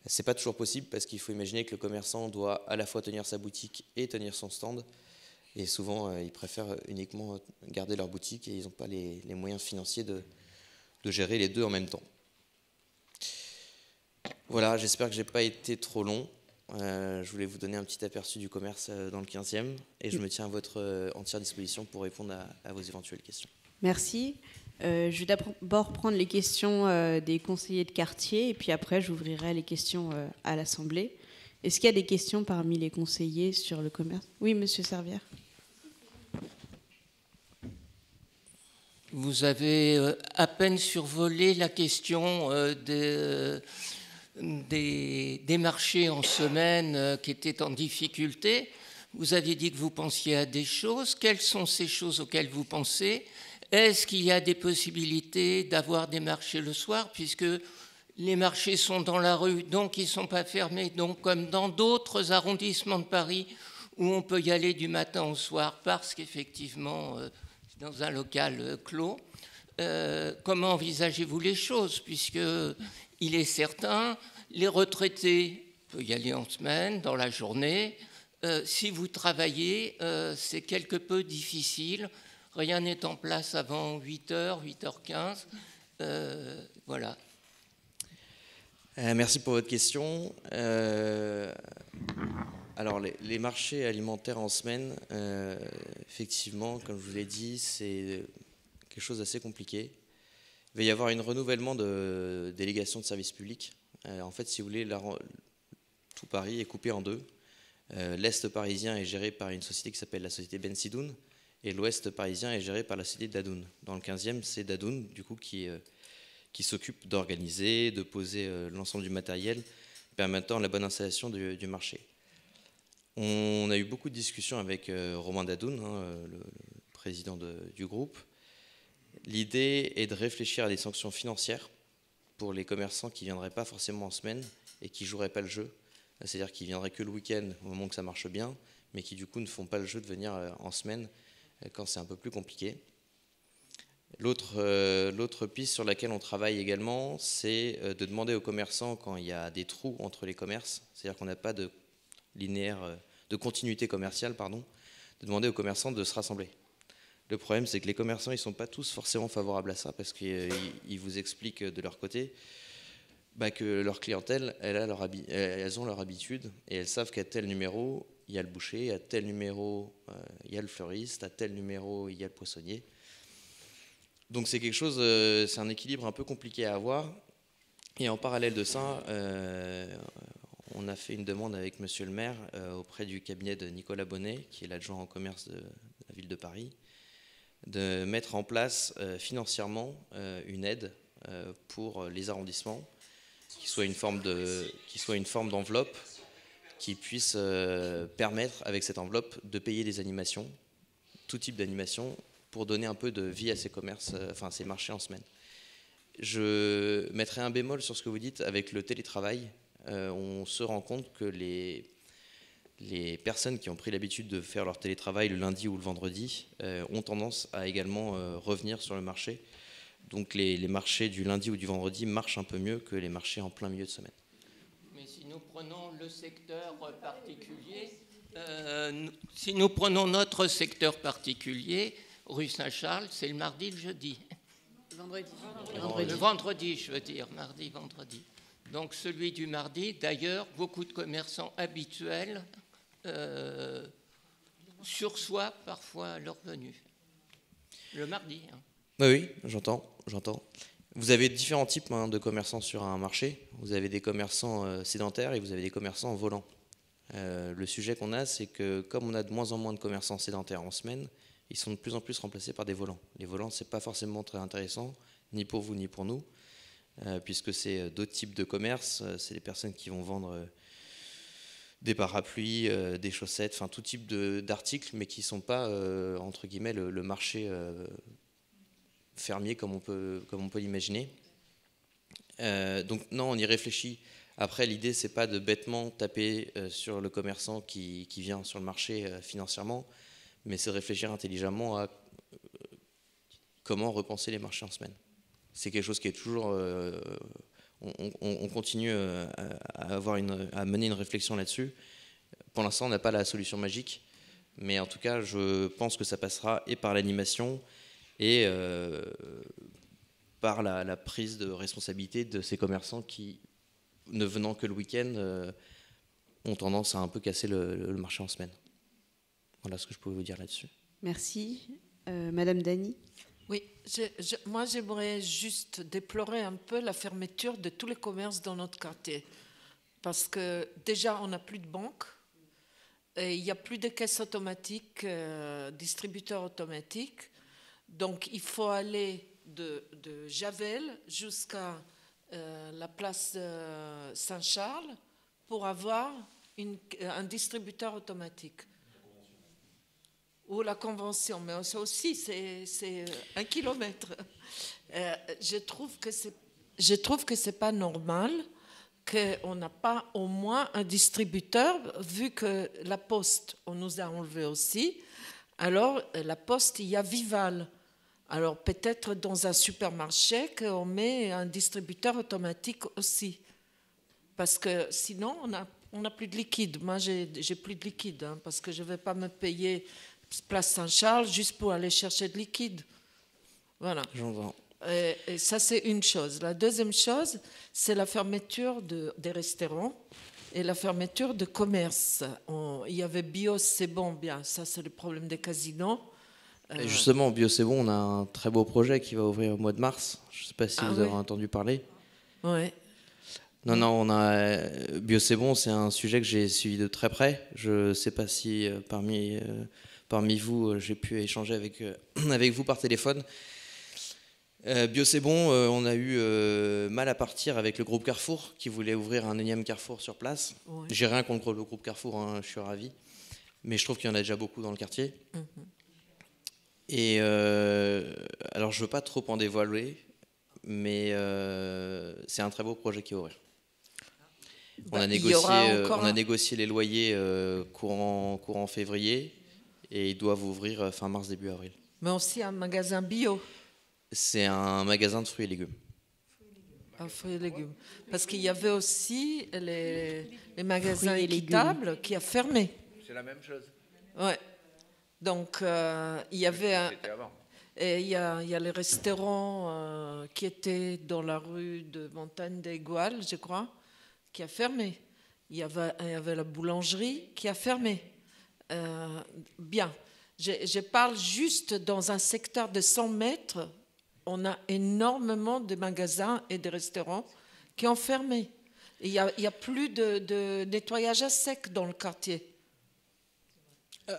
Speaker 2: Ce n'est pas toujours possible, parce qu'il faut imaginer que le commerçant doit à la fois tenir sa boutique et tenir son stand. Et souvent, ils préfèrent uniquement garder leur boutique et ils n'ont pas les moyens financiers de gérer les deux en même temps. Voilà, j'espère que je n'ai pas été trop long. Je voulais vous donner un petit aperçu du commerce dans le 15e et je me tiens à votre entière disposition pour répondre à vos éventuelles questions.
Speaker 1: Merci. Je vais d'abord prendre les questions des conseillers de quartier et puis après j'ouvrirai les questions à l'Assemblée. Est-ce qu'il y a des questions parmi les conseillers sur le commerce ? Oui, Monsieur Servière.
Speaker 3: Vous avez à peine survolé la question des marchés en semaine qui étaient en difficulté. Vous aviez dit que vous pensiez à des choses. Quelles sont ces choses auxquelles vous pensez ? Est-ce qu'il y a des possibilités d'avoir des marchés le soir, puisque les marchés sont dans la rue, donc ils ne sont pas fermés, donc comme dans d'autres arrondissements de Paris où on peut y aller du matin au soir parce qu'effectivement, c'est dans un local clos. Comment envisagez-vous les choses, puisqu'il est certain, les retraités peut y aller en semaine, dans la journée. Si vous travaillez, c'est quelque peu difficile. Rien n'est en place avant 8h, 8h15. Voilà.
Speaker 2: Merci pour votre question. Alors, les marchés alimentaires en semaine, effectivement, comme je vous l'ai dit, c'est quelque chose d'assez compliqué. Il va y avoir un renouvellement de délégation de services publics. En fait, si vous voulez, tout Paris est coupé en deux. L'Est parisien est géré par une société qui s'appelle la société Ben Sidoun, et l'Ouest parisien est géré par la société Dadoun. Dans le 15e, c'est Dadoun, du coup, qui s'occupe d'organiser, de poser l'ensemble du matériel permettant la bonne installation du marché. On a eu beaucoup de discussions avec Romain Dadoun, le président du groupe. L'idée est de réfléchir à des sanctions financières pour les commerçants qui ne viendraient pas forcément en semaine et qui ne joueraient pas le jeu. C'est-à-dire qui ne viendraient que le week-end au moment que ça marche bien, mais qui du coup ne font pas le jeu de venir en semaine quand c'est un peu plus compliqué. L'autre piste sur laquelle on travaille également, c'est de demander aux commerçants, quand il y a des trous entre les commerces, c'est-à-dire qu'on n'a pas de de continuité commerciale, de demander aux commerçants de se rassembler. Le problème, c'est que les commerçants, ils ne sont pas tous forcément favorables à ça, parce qu'ils vous expliquent de leur côté que leur clientèle, elles ont leur habitude, et elles savent qu'à tel numéro, il y a le boucher, à tel numéro, il y a le fleuriste, à tel numéro, il y a le poissonnier. Donc c'est quelque chose, c'est un équilibre un peu compliqué à avoir. Et en parallèle de ça, on a fait une demande avec monsieur le maire auprès du cabinet de Nicolas Bonnet, qui est l'adjoint au commerce de la ville de Paris, de mettre en place financièrement une aide pour les arrondissements, qui soit une forme d'enveloppe qui puisse permettre, avec cette enveloppe, de payer des animations, tout type d'animation, pour donner un peu de vie à ces commerces, ces marchés en semaine. Je mettrai un bémol sur ce que vous dites avec le télétravail. On se rend compte que les personnes qui ont pris l'habitude de faire leur télétravail le lundi ou le vendredi ont tendance à également revenir sur le marché. Donc les marchés du lundi ou du vendredi marchent un peu mieux que les marchés en plein milieu de semaine.
Speaker 3: Mais si nous prenons le secteur particulier, si nous prenons notre secteur particulier, rue Saint-Charles, c'est le mardi, le jeudi. Le vendredi, je veux dire, mardi, vendredi. Donc celui du mardi, d'ailleurs, beaucoup de commerçants habituels sursoient parfois à leur venue. Le mardi.
Speaker 2: Oui, j'entends. Vous avez différents types de commerçants sur un marché. Vous avez des commerçants sédentaires et vous avez des commerçants volants. Le sujet qu'on a, c'est que comme on a de moins en moins de commerçants sédentaires en semaine, ils sont de plus en plus remplacés par des volants. Les volants, c'est pas forcément très intéressant, ni pour vous ni pour nous, puisque c'est d'autres types de commerce. C'est des personnes qui vont vendre des parapluies, des chaussettes, enfin tout type d'articles, mais qui ne sont pas, entre guillemets, le marché fermier comme on peut l'imaginer. Donc non, on y réfléchit. Après, l'idée, c'est pas de bêtement taper sur le commerçant qui vient sur le marché financièrement, mais c'est de réfléchir intelligemment à comment repenser les marchés en semaine. C'est quelque chose qui est toujours... on continue à mener une réflexion là-dessus. Pour l'instant, on n'a pas la solution magique, mais en tout cas, je pense que ça passera et par l'animation et par la prise de responsabilité de ces commerçants qui, ne venant que le week-end, ont tendance à un peu casser le marché en semaine. Voilà ce que je pouvais vous dire là-dessus.
Speaker 1: Merci. Madame Dany.
Speaker 4: Oui, moi j'aimerais juste déplorer un peu la fermeture de tous les commerces dans notre quartier. Parce que déjà, on n'a plus de banques, et il n'y a plus de caisses automatiques, distributeurs automatiques. Donc il faut aller de Javel jusqu'à la place Saint-Charles pour avoir un distributeur automatique. Ou la convention, mais ça aussi, c'est 1 kilomètre. Je trouve que c'est pas normal qu'on n'a pas au moins un distributeur, vu que la Poste, on nous a enlevé aussi. Alors, la Poste, il y a Vival. Alors, peut-être dans un supermarché qu'on met un distributeur automatique aussi. Parce que sinon, On n'a plus de liquide. Moi, j'ai plus de liquide hein, parce que je ne vais pas me payer Place Saint-Charles juste pour aller chercher de liquide. Voilà.
Speaker 2: J'entends.
Speaker 4: Et ça, c'est une chose. La deuxième chose, c'est la fermeture des restaurants et la fermeture de commerce. Il y avait Bio, c'est bon, bien. Ça, c'est le problème des casinos.
Speaker 2: Et justement, Bio, c'est bon, on a un très beau projet qui va ouvrir au mois de mars. Je ne sais pas si vous avez entendu parler.
Speaker 4: Oui.
Speaker 2: Non, Bio, c'est bon, c'est un sujet que j'ai suivi de très près. Je ne sais pas si parmi vous, j'ai pu échanger avec vous par téléphone. Bio, c'est bon, on a eu mal à partir avec le groupe Carrefour qui voulait ouvrir un énième Carrefour sur place. Oui. J'ai rien contre le groupe Carrefour, hein, je suis ravi. Mais je trouve qu'il y en a déjà beaucoup dans le quartier. Et alors, je ne veux pas trop en dévoiler, mais c'est un très beau projet qui va ouvrir. On a négocié les loyers courant février et ils doivent ouvrir fin mars, début avril.
Speaker 4: Mais aussi un magasin bio.
Speaker 2: C'est un magasin de fruits et légumes.
Speaker 4: Fruits et légumes. Parce qu'il y avait aussi les magasins équitables qui a fermé.
Speaker 5: C'est la même chose.
Speaker 4: Ouais. Donc il y avait et il y a les restaurants qui étaient dans la rue de Montagne des Gouales, je crois, qui a fermé. Il y avait la boulangerie qui a fermé. Bien. Je parle juste dans un secteur de 100 mètres. On a énormément de magasins et de restaurants qui ont fermé. Il n'y a plus de nettoyage à sec dans le quartier.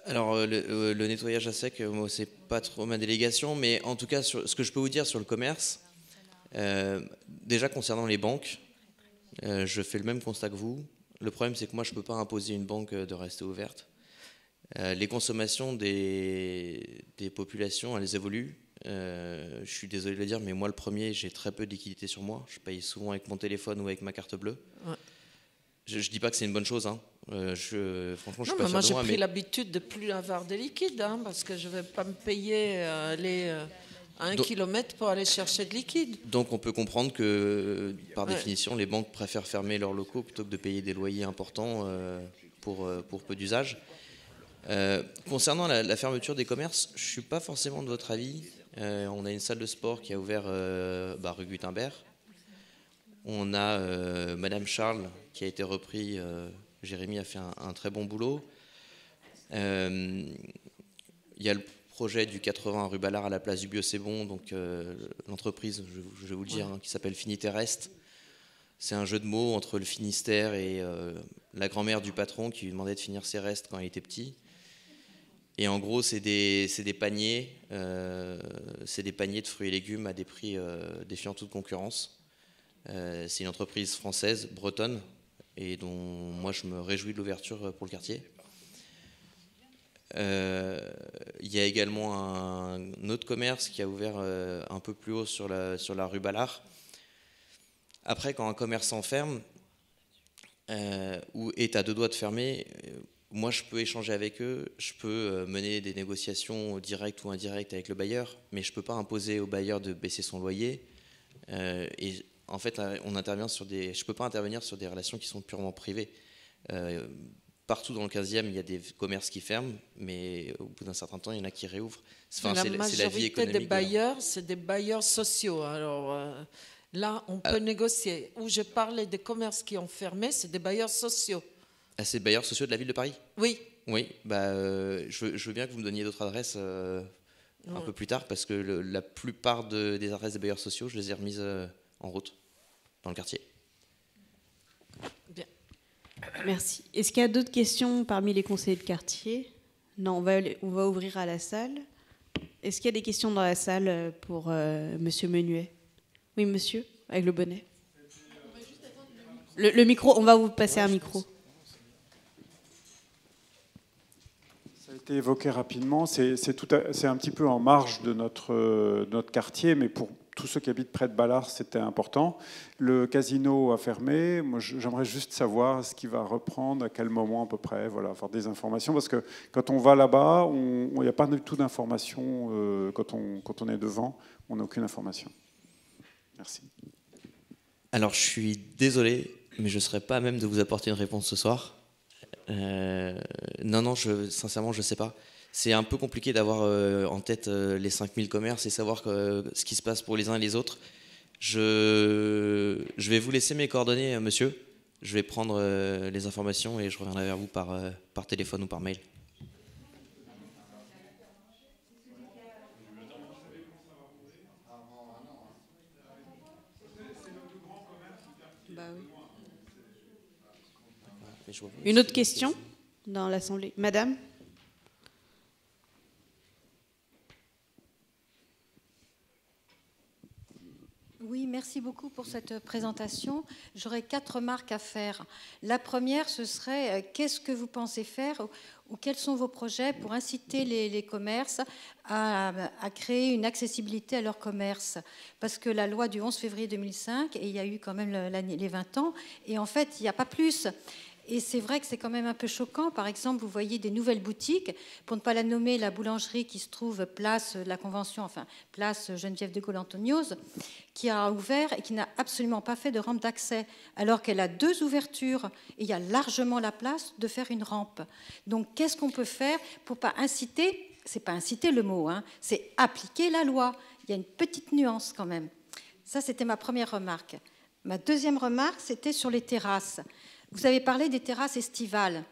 Speaker 2: Alors, le nettoyage à sec, moi, c'est pas trop ma délégation, mais en tout cas, ce que je peux vous dire sur le commerce, déjà concernant les banques, je fais le même constat que vous. Le problème, c'est que moi, je ne peux pas imposer une banque de rester ouverte. Les consommations des populations, elles évoluent. Je suis désolé de le dire, mais moi, le premier, j'ai très peu de liquidité sur moi. Je paye souvent avec mon téléphone ou avec ma carte bleue. Ouais. Je ne dis pas que c'est une bonne chose. Hein. Franchement, je suis pas sûr
Speaker 4: moi,
Speaker 2: de moi.
Speaker 4: J'ai pris l'habitude de ne plus avoir de liquide, hein, parce que je ne vais pas me payer aller à 1 kilomètre pour aller chercher de liquide.
Speaker 2: Donc, on peut comprendre que, par définition, les banques préfèrent fermer leurs locaux plutôt que de payer des loyers importants pour peu d'usage. Concernant la fermeture des commerces, je ne suis pas forcément de votre avis. On a une salle de sport qui a ouvert rue Gutenberg. On a Madame Charles qui a été repris. Jérémy a fait un très bon boulot. Il y a le projet du 80 rue Ballard à la place du Bio, c'est bon. Donc l'entreprise, je vais vous le dire, hein, qui s'appelle Finiterrest. C'est un jeu de mots entre le Finistère et la grand-mère du patron qui lui demandait de finir ses restes quand il était petit. Et en gros, c'est des paniers, de fruits et légumes à des prix défiant toute concurrence. C'est une entreprise française, bretonne, et dont moi je me réjouis de l'ouverture pour le quartier. Il y a également un autre commerce qui a ouvert un peu plus haut sur la rue Ballard. Après, quand un commerçant ferme ou est à 2 doigts de fermer, moi, je peux échanger avec eux, je peux mener des négociations directes ou indirectes avec le bailleur, mais je ne peux pas imposer au bailleur de baisser son loyer. Et en fait, je ne peux pas intervenir sur des relations qui sont purement privées. Partout dans le 15e, il y a des commerces qui ferment, mais au bout d'un certain temps, il y en a qui réouvrent.
Speaker 4: Enfin, la majorité des bailleurs, c'est des bailleurs sociaux. Alors là, on peut négocier. Où je parlais des commerces qui ont fermé, c'est des bailleurs sociaux.
Speaker 2: C'est des bailleurs sociaux de la ville de Paris ?
Speaker 4: Oui.
Speaker 2: Oui, je veux bien que vous me donniez d'autres adresses un peu plus tard, parce que la plupart des adresses des bailleurs sociaux, je les ai remises en route, dans le quartier.
Speaker 1: Bien. Merci. Est-ce qu'il y a d'autres questions parmi les conseillers de quartier ? Non, on va ouvrir à la salle. Est-ce qu'il y a des questions dans la salle pour Monsieur Menuet ? Oui, monsieur, avec le bonnet. Le micro, on va vous passer un micro.
Speaker 6: Ça a été évoqué rapidement, c'est un petit peu en marge de notre quartier, mais pour tous ceux qui habitent près de Ballard, c'était important. Le casino a fermé. Moi, j'aimerais juste savoir ce qui va reprendre, à quel moment à peu près, voilà, avoir des informations, parce que quand on va là-bas, il n'y a pas du tout d'informations. Quand on est devant, on n'a aucune information. Merci.
Speaker 2: Alors, je suis désolé, mais je ne serais pas à même de vous apporter une réponse ce soir. Non, sincèrement, je ne sais pas. C'est un peu compliqué d'avoir en tête les 5000 commerces et savoir ce qui se passe pour les uns et les autres. Je vais vous laisser mes coordonnées, monsieur. Je vais prendre les informations et je reviendrai vers vous par téléphone ou par mail.
Speaker 1: Une autre question dans l'Assemblée. Madame ?
Speaker 5: Oui, merci beaucoup pour cette présentation. J'aurais 4 remarques à faire. La première, ce serait qu'est-ce que vous pensez faire ou quels sont vos projets pour inciter les commerces à créer une accessibilité à leur commerce? Parce que la loi du 11 février 2005, et il y a eu quand même les 20 ans, et en fait, il n'y a pas plus. Et c'est vrai que c'est quand même un peu choquant. Par exemple, vous voyez des nouvelles boutiques, pour ne pas la nommer, la boulangerie qui se trouve place de la Convention, enfin place Geneviève de Gaulle-Antoniose, qui a ouvert et qui n'a absolument pas fait de rampe d'accès, alors qu'elle a 2 ouvertures et il y a largement la place de faire une rampe. Donc, qu'est-ce qu'on peut faire pour pas inciter? C'est pas inciter le mot, hein, c'est appliquer la loi. Il y a une petite nuance quand même. Ça, c'était ma première remarque. Ma deuxième remarque, c'était sur les terrasses. Vous avez parlé des terrasses estivales.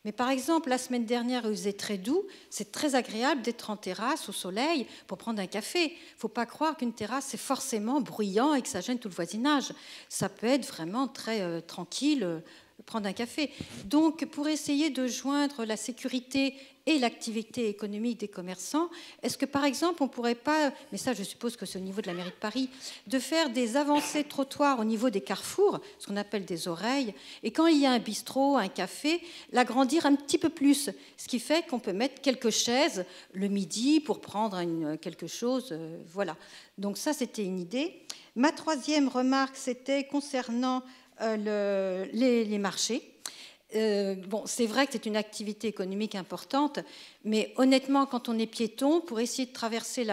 Speaker 5: Mais par exemple, la semaine dernière, il faisait très doux. C'est très agréable d'être en terrasse, au soleil, pour prendre un café. Il ne faut pas croire qu'une terrasse, c'est forcément bruyant et que ça gêne tout le voisinage. Ça peut être vraiment très tranquille, prendre un café. Donc, pour essayer de joindre la sécurité et l'activité économique des commerçants, est-ce que, par exemple, on ne pourrait pas, mais ça, je suppose que c'est au niveau de la mairie de Paris, de faire des avancées de trottoirs au niveau des carrefours, ce qu'on appelle des oreilles, et quand il y a un bistrot, un café, l'agrandir un petit peu plus, ce qui fait qu'on peut mettre quelques chaises le midi pour prendre quelque chose, voilà. Donc ça, c'était une idée. Ma troisième remarque, c'était concernant les marchés. Bon, c'est vrai que c'est une activité économique importante, mais honnêtement, quand on est piéton, pour essayer de traverser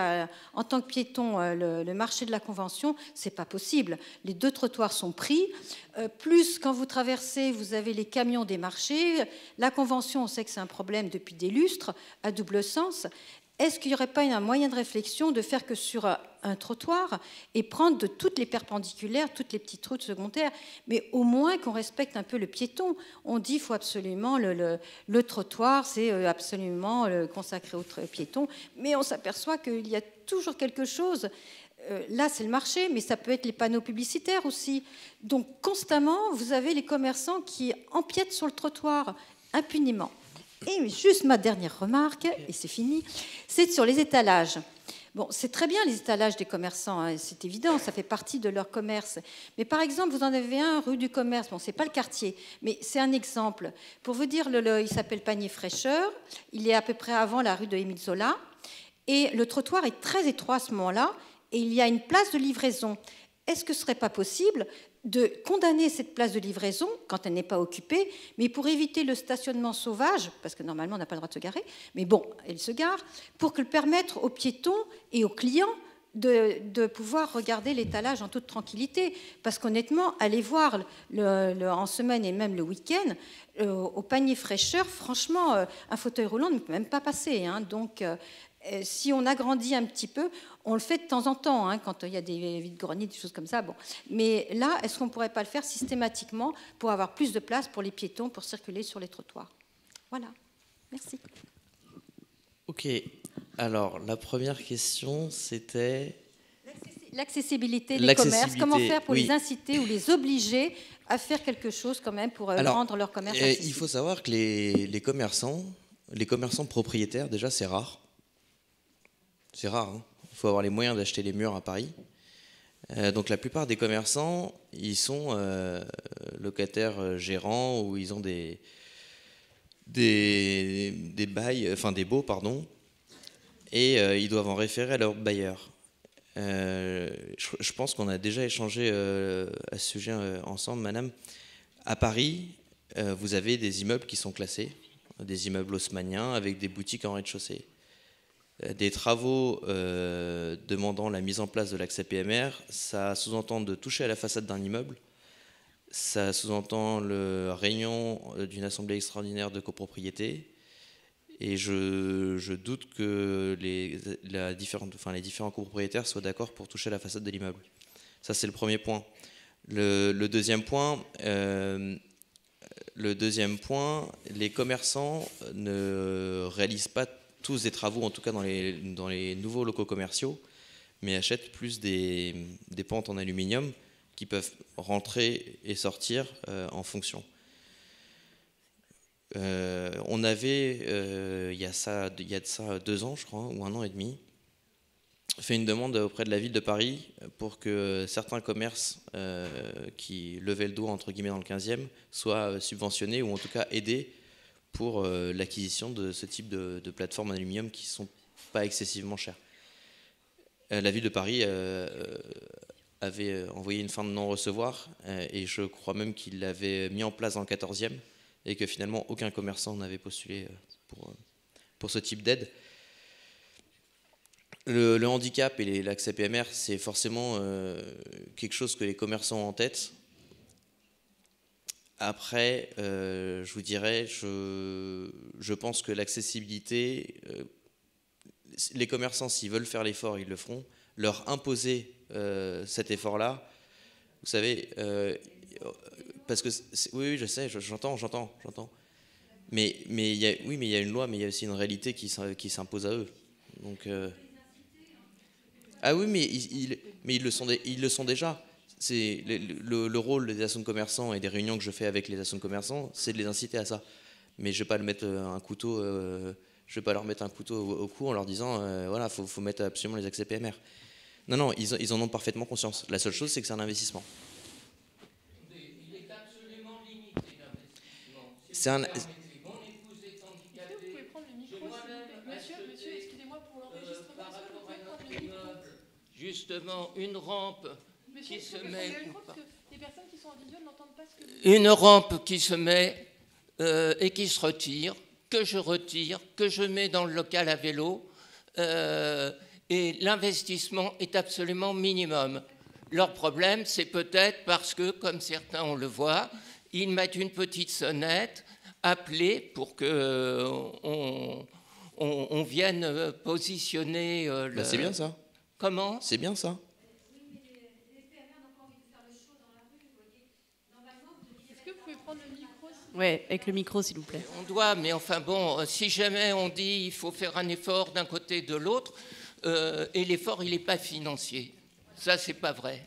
Speaker 5: en tant que piéton le marché de la Convention, c'est pas possible. Les 2 trottoirs sont pris. Plus, quand vous traversez, vous avez les camions des marchés. La Convention, on sait que c'est un problème depuis des lustres, à double sens. Est-ce qu'il n'y aurait pas un moyen de réflexion de faire que sur un trottoir et prendre de toutes les perpendiculaires, toutes les petites routes secondaires, mais au moins qu'on respecte un peu le piéton? On dit qu'il faut absolument le trottoir, c'est absolument consacré aux piétons, mais on s'aperçoit qu'il y a toujours quelque chose. Là, c'est le marché, mais ça peut être les panneaux publicitaires aussi. Donc, constamment, vous avez les commerçants qui empiètent sur le trottoir impunément. Et juste ma dernière remarque, et c'est fini, c'est sur les étalages. Bon, c'est très bien les étalages des commerçants, hein, c'est évident, ça fait partie de leur commerce. Mais par exemple, vous en avez un rue du Commerce, bon, c'est pas le quartier, mais c'est un exemple. Pour vous dire, il s'appelle Panier Fraîcheur, il est à peu près avant la rue de Émile Zola, et le trottoir est très étroit à ce moment-là, et il y a une place de livraison. Est-ce que ce ne serait pas possible de condamner cette place de livraison quand elle n'est pas occupée, mais pour éviter le stationnement sauvage, parce que normalement on n'a pas le droit de se garer, mais bon, elle se gare, pour permettre aux piétons et aux clients de pouvoir regarder l'étalage en toute tranquillité. Parce qu'honnêtement, aller voir en semaine et même le week-end, au Panier Fraîcheur, franchement, un fauteuil roulant ne peut même pas passer. Hein, donc, si on agrandit un petit peu, on le fait de temps en temps, hein, quand il y a des vides-greniers, des choses comme ça. Bon. Mais là, est-ce qu'on ne pourrait pas le faire systématiquement pour avoir plus de place pour les piétons, pour circuler sur les trottoirs? Voilà. Merci.
Speaker 2: Ok. Alors, la première question, c'était...
Speaker 5: L'accessibilité des commerces. Comment faire pour les inciter ou les obliger à faire quelque chose quand même pour rendre leur commerce accessible?
Speaker 2: Il faut savoir que les commerçants propriétaires, déjà, c'est rare. C'est rare, hein. Il faut avoir les moyens d'acheter les murs à Paris. Donc la plupart des commerçants, ils sont locataires gérants ou ils ont des bails, enfin des baux, pardon, et ils doivent en référer à leur bailleur. Je pense qu'on a déjà échangé à ce sujet ensemble, madame. À Paris, vous avez des immeubles qui sont classés, des immeubles haussmanniens avec des boutiques en rez-de-chaussée. Des travaux demandant la mise en place de l'accès PMR, ça sous-entend de toucher à la façade d'un immeuble. Ça sous-entend la réunion d'une assemblée extraordinaire de copropriété. Et je doute que les différents copropriétaires soient d'accord pour toucher à la façade de l'immeuble. Ça, c'est le premier point. Le deuxième point, les commerçants ne réalisent pas tous des travaux, en tout cas dans les nouveaux locaux commerciaux, mais achètent plus des pentes en aluminium qui peuvent rentrer et sortir en fonction. On avait, il y a de ça 2 ans, je crois, ou 1 an et demi, fait une demande auprès de la ville de Paris pour que certains commerces qui levaient le doigt, entre guillemets, dans le 15e, soient subventionnés ou en tout cas aidés pour l'acquisition de ce type de plateformes en aluminium qui ne sont pas excessivement chères. La ville de Paris avait envoyé une fin de non-recevoir et je crois même qu'il l'avait mis en place dans le 14e et que finalement aucun commerçant n'avait postulé pour ce type d'aide. Le handicap et l'accès PMR, c'est forcément quelque chose que les commerçants ont en tête. Après, je vous dirais, je pense que l'accessibilité, les commerçants, s'ils veulent faire l'effort, ils le feront. Leur imposer cet effort-là, vous savez, parce que oui, je sais, j'entends. Mais il y a une loi, mais il y a aussi une réalité qui s'impose à eux. Donc, ah oui, mais ils le sont déjà. C'est le rôle des associations de commerçants et des réunions que je fais avec les associations de commerçants, c'est de les inciter à ça. Mais je vais pas leur mettre un couteau au cou en leur disant voilà, faut mettre absolument les accès PMR. Non, ils en ont parfaitement conscience. La seule chose, c'est que c'est un investissement.
Speaker 3: Il est absolument limité l'investissement.
Speaker 2: C'est un.
Speaker 7: Est-ce que vous pouvez prendre le micro, monsieur, excusez-moi pour l'enregistrement.
Speaker 3: Justement, une rampe qui se met.
Speaker 7: Les personnes qui sont en visio n'entendent pas ce que vous dites.
Speaker 3: Une rampe qui se met et qui se retire, que je mets dans le local à vélo. Et l'investissement est absolument minimum. Leur problème, c'est peut-être parce que, comme certains on le voit, ils mettent une petite sonnette, appelée pour qu'on vienne positionner le...
Speaker 2: C'est bien ça.
Speaker 3: Comment ?
Speaker 2: C'est bien ça.
Speaker 7: Est-ce que vous pouvez prendre le micro ?
Speaker 1: Ouais, avec le micro, s'il vous plaît.
Speaker 3: On doit, mais enfin bon, si jamais on dit il faut faire un effort d'un côté et de l'autre, et l'effort, il n'est pas financier. Ça, c'est pas vrai.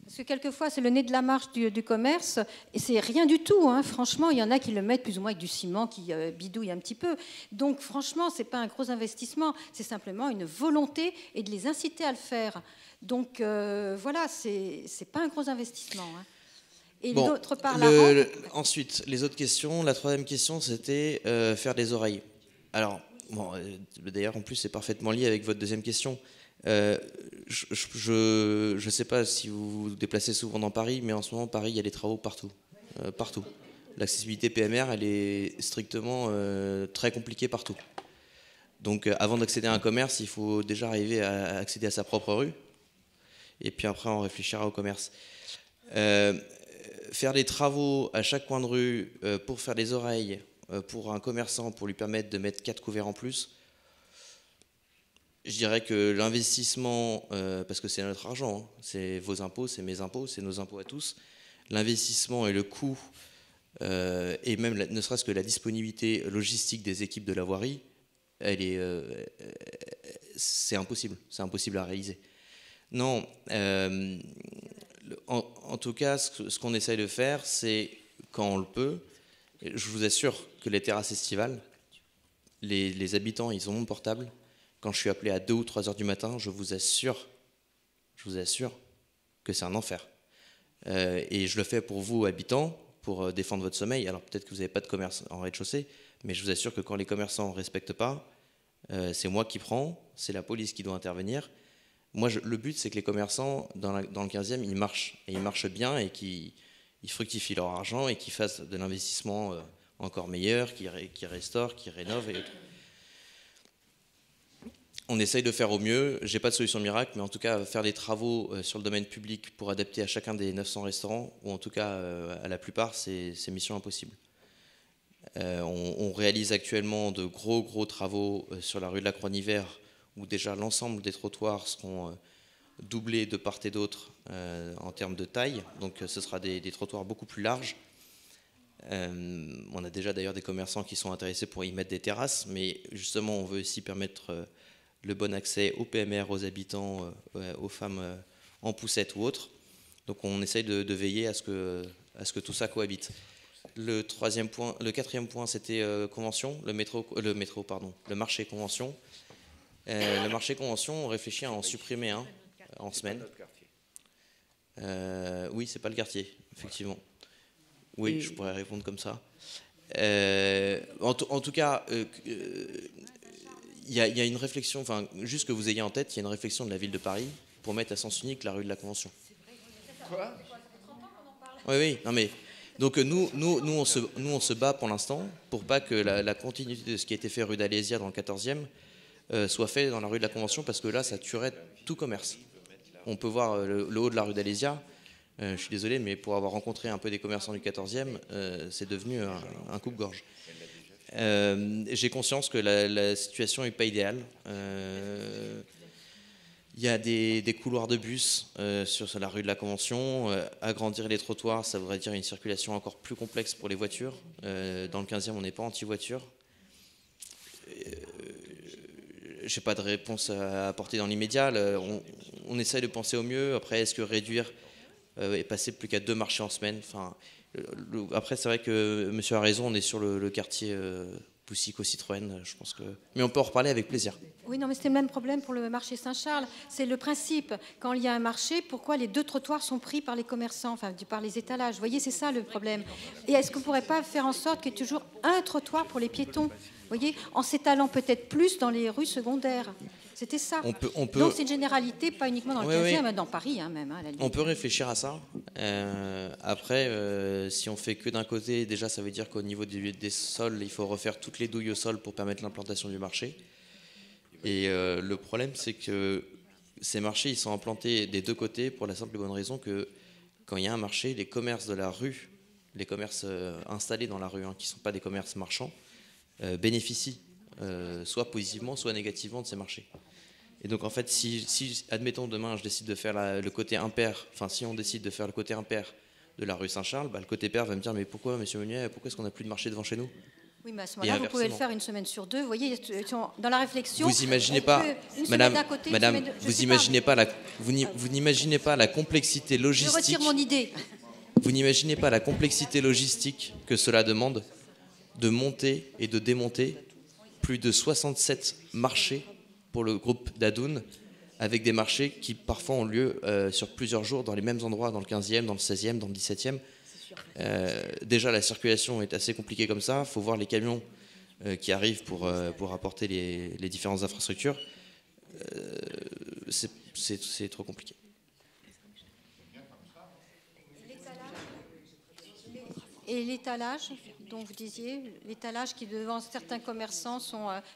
Speaker 5: Parce que quelquefois, c'est le nez de la marche du commerce, et c'est rien du tout. Hein. Franchement, il y en a qui le mettent plus ou moins avec du ciment, qui bidouillent un petit peu. Donc, franchement, ce n'est pas un gros investissement. C'est simplement une volonté et de les inciter à le faire. Donc, voilà, ce n'est pas un gros investissement. Hein. Et
Speaker 2: bon,
Speaker 5: d'autre part,
Speaker 2: ensuite, les autres questions. La troisième question, c'était faire des oreilles. Alors, bon, d'ailleurs, en plus, c'est parfaitement lié avec votre deuxième question. Je ne sais pas si vous vous déplacez souvent dans Paris, mais en ce moment, Paris, il y a des travaux partout. Partout. L'accessibilité PMR, elle est strictement très compliquée partout. Donc, avant d'accéder à un commerce, il faut déjà arriver à accéder à sa propre rue. Et puis après, on réfléchira au commerce. Faire des travaux à chaque coin de rue pour faire des oreilles pour un commerçant, pour lui permettre de mettre 4 couverts en plus, je dirais que l'investissement, parce que c'est notre argent, hein, c'est vos impôts, c'est mes impôts, c'est nos impôts à tous, l'investissement et le coût, et même ne serait-ce que la disponibilité logistique des équipes de la voirie, c'est impossible à réaliser. Non, en tout cas, ce qu'on essaye de faire, c'est, quand on le peut, je vous assure que les terrasses estivales, les habitants, ils ont mon portable. Quand je suis appelé à 2 ou 3 heures du matin, je vous assure que c'est un enfer. Et je le fais pour vous, habitants, pour défendre votre sommeil. Alors peut-être que vous n'avez pas de commerce en rez-de-chaussée, mais je vous assure que quand les commerçants ne respectent pas, c'est moi qui prends, c'est la police qui doit intervenir. Moi, le but, c'est que les commerçants, dans le 15e, ils marchent. Et ils marchent bien et qu'ils fructifient leur argent et qu'ils fassent de l'investissement encore meilleur, qu'ils restaurent, qu'ils rénovent et autres. On essaye de faire au mieux. J'ai pas de solution miracle, mais en tout cas, faire des travaux sur le domaine public pour adapter à chacun des 900 restaurants, ou en tout cas à la plupart, c'est mission impossible. On réalise actuellement de gros travaux sur la rue de la Croix-Nivert, où déjà l'ensemble des trottoirs seront doublés de part et d'autre en termes de taille. Donc ce sera des trottoirs beaucoup plus larges. On a déjà d'ailleurs des commerçants qui sont intéressés pour y mettre des terrasses, mais justement on veut aussi permettre le bon accès aux PMR, aux habitants, aux femmes en poussette ou autres. Donc on essaye de veiller à ce que tout ça cohabite. Le quatrième point, c'était convention, le marché convention. Le marché convention, on réfléchit à en supprimer un en semaine. Oui, c'est pas le quartier, effectivement. Oui, je pourrais répondre comme ça. En tout cas, il y a une réflexion, enfin, juste que vous ayez en tête, il y a une réflexion de la ville de Paris pour mettre à sens unique la rue de la Convention. Quoi ? Oui, non mais... Donc nous on se bat pour l'instant pour pas que la continuité de ce qui a été fait rue d'Alésia dans le 14e soit fait dans la rue de la Convention, parce que là ça tuerait tout commerce. On peut voir le haut de la rue d'Alésia, je suis désolé, mais pour avoir rencontré un peu des commerçants du 14e, c'est devenu un coupe-gorge. J'ai conscience que la situation n'est pas idéale. Il y a des couloirs de bus sur la rue de la Convention. Agrandir les trottoirs, ça voudrait dire une circulation encore plus complexe pour les voitures. Dans le 15e, on n'est pas anti-voiture. Je n'ai pas de réponse à apporter dans l'immédiat. On essaye de penser au mieux. Après, est-ce que réduire et passer plus qu'à 2 marchés en semaine, enfin, après, c'est vrai que monsieur a raison, on est sur le quartier Boussicaut Citroën, je pense que... Mais on peut en reparler avec plaisir.
Speaker 5: Oui, non, mais c'est le même problème pour le marché Saint-Charles. C'est le principe. Quand il y a un marché, pourquoi les 2 trottoirs sont pris par les commerçants, enfin, par les étalages? Vous voyez, c'est ça le problème. Et est-ce qu'on ne pourrait pas faire en sorte qu'il y ait toujours un trottoir pour les piétons? Vous voyez, en s'étalant peut-être plus dans les rues secondaires. C'était ça. Donc c'est une généralité, pas uniquement dans le 15e, mais dans Paris même. À la limite.
Speaker 2: On peut réfléchir à ça. Après, si on fait que d'un côté, déjà ça veut dire qu'au niveau des sols, il faut refaire toutes les douilles au sol pour permettre l'implantation du marché. Et le problème, c'est que ces marchés, ils sont implantés des 2 côtés pour la simple et bonne raison que quand il y a un marché, les commerces de la rue, les commerces installés dans la rue, qui ne sont pas des commerces marchands, bénéficient soit positivement, soit négativement de ces marchés. Et donc en fait, si admettons demain je décide de faire le côté impair, enfin si on décide de faire le côté impair de la rue Saint-Charles, le côté pair va me dire mais pourquoi monsieur Meunier, pourquoi est-ce qu'on n'a plus de marché devant chez nous?
Speaker 5: Oui, mais à ce moment-là, vous pouvez le faire une semaine sur 2. Vous voyez, dans la réflexion...
Speaker 2: Vous imaginez pas, madame, vous n'imaginez pas la complexité logistique...
Speaker 5: Je retire mon idée.
Speaker 2: Vous n'imaginez pas la complexité logistique que cela demande de monter et de démonter plus de 67 marchés pour le groupe d'Adoun, avec des marchés qui parfois ont lieu sur plusieurs jours dans les mêmes endroits, dans le 15e, dans le 16e, dans le 17e. Déjà la circulation est assez compliquée comme ça, il faut voir les camions qui arrivent pour apporter les différentes infrastructures. C'est trop compliqué.
Speaker 5: Et l'étalage, dont vous disiez, l'étalage qui devant certains commerçants,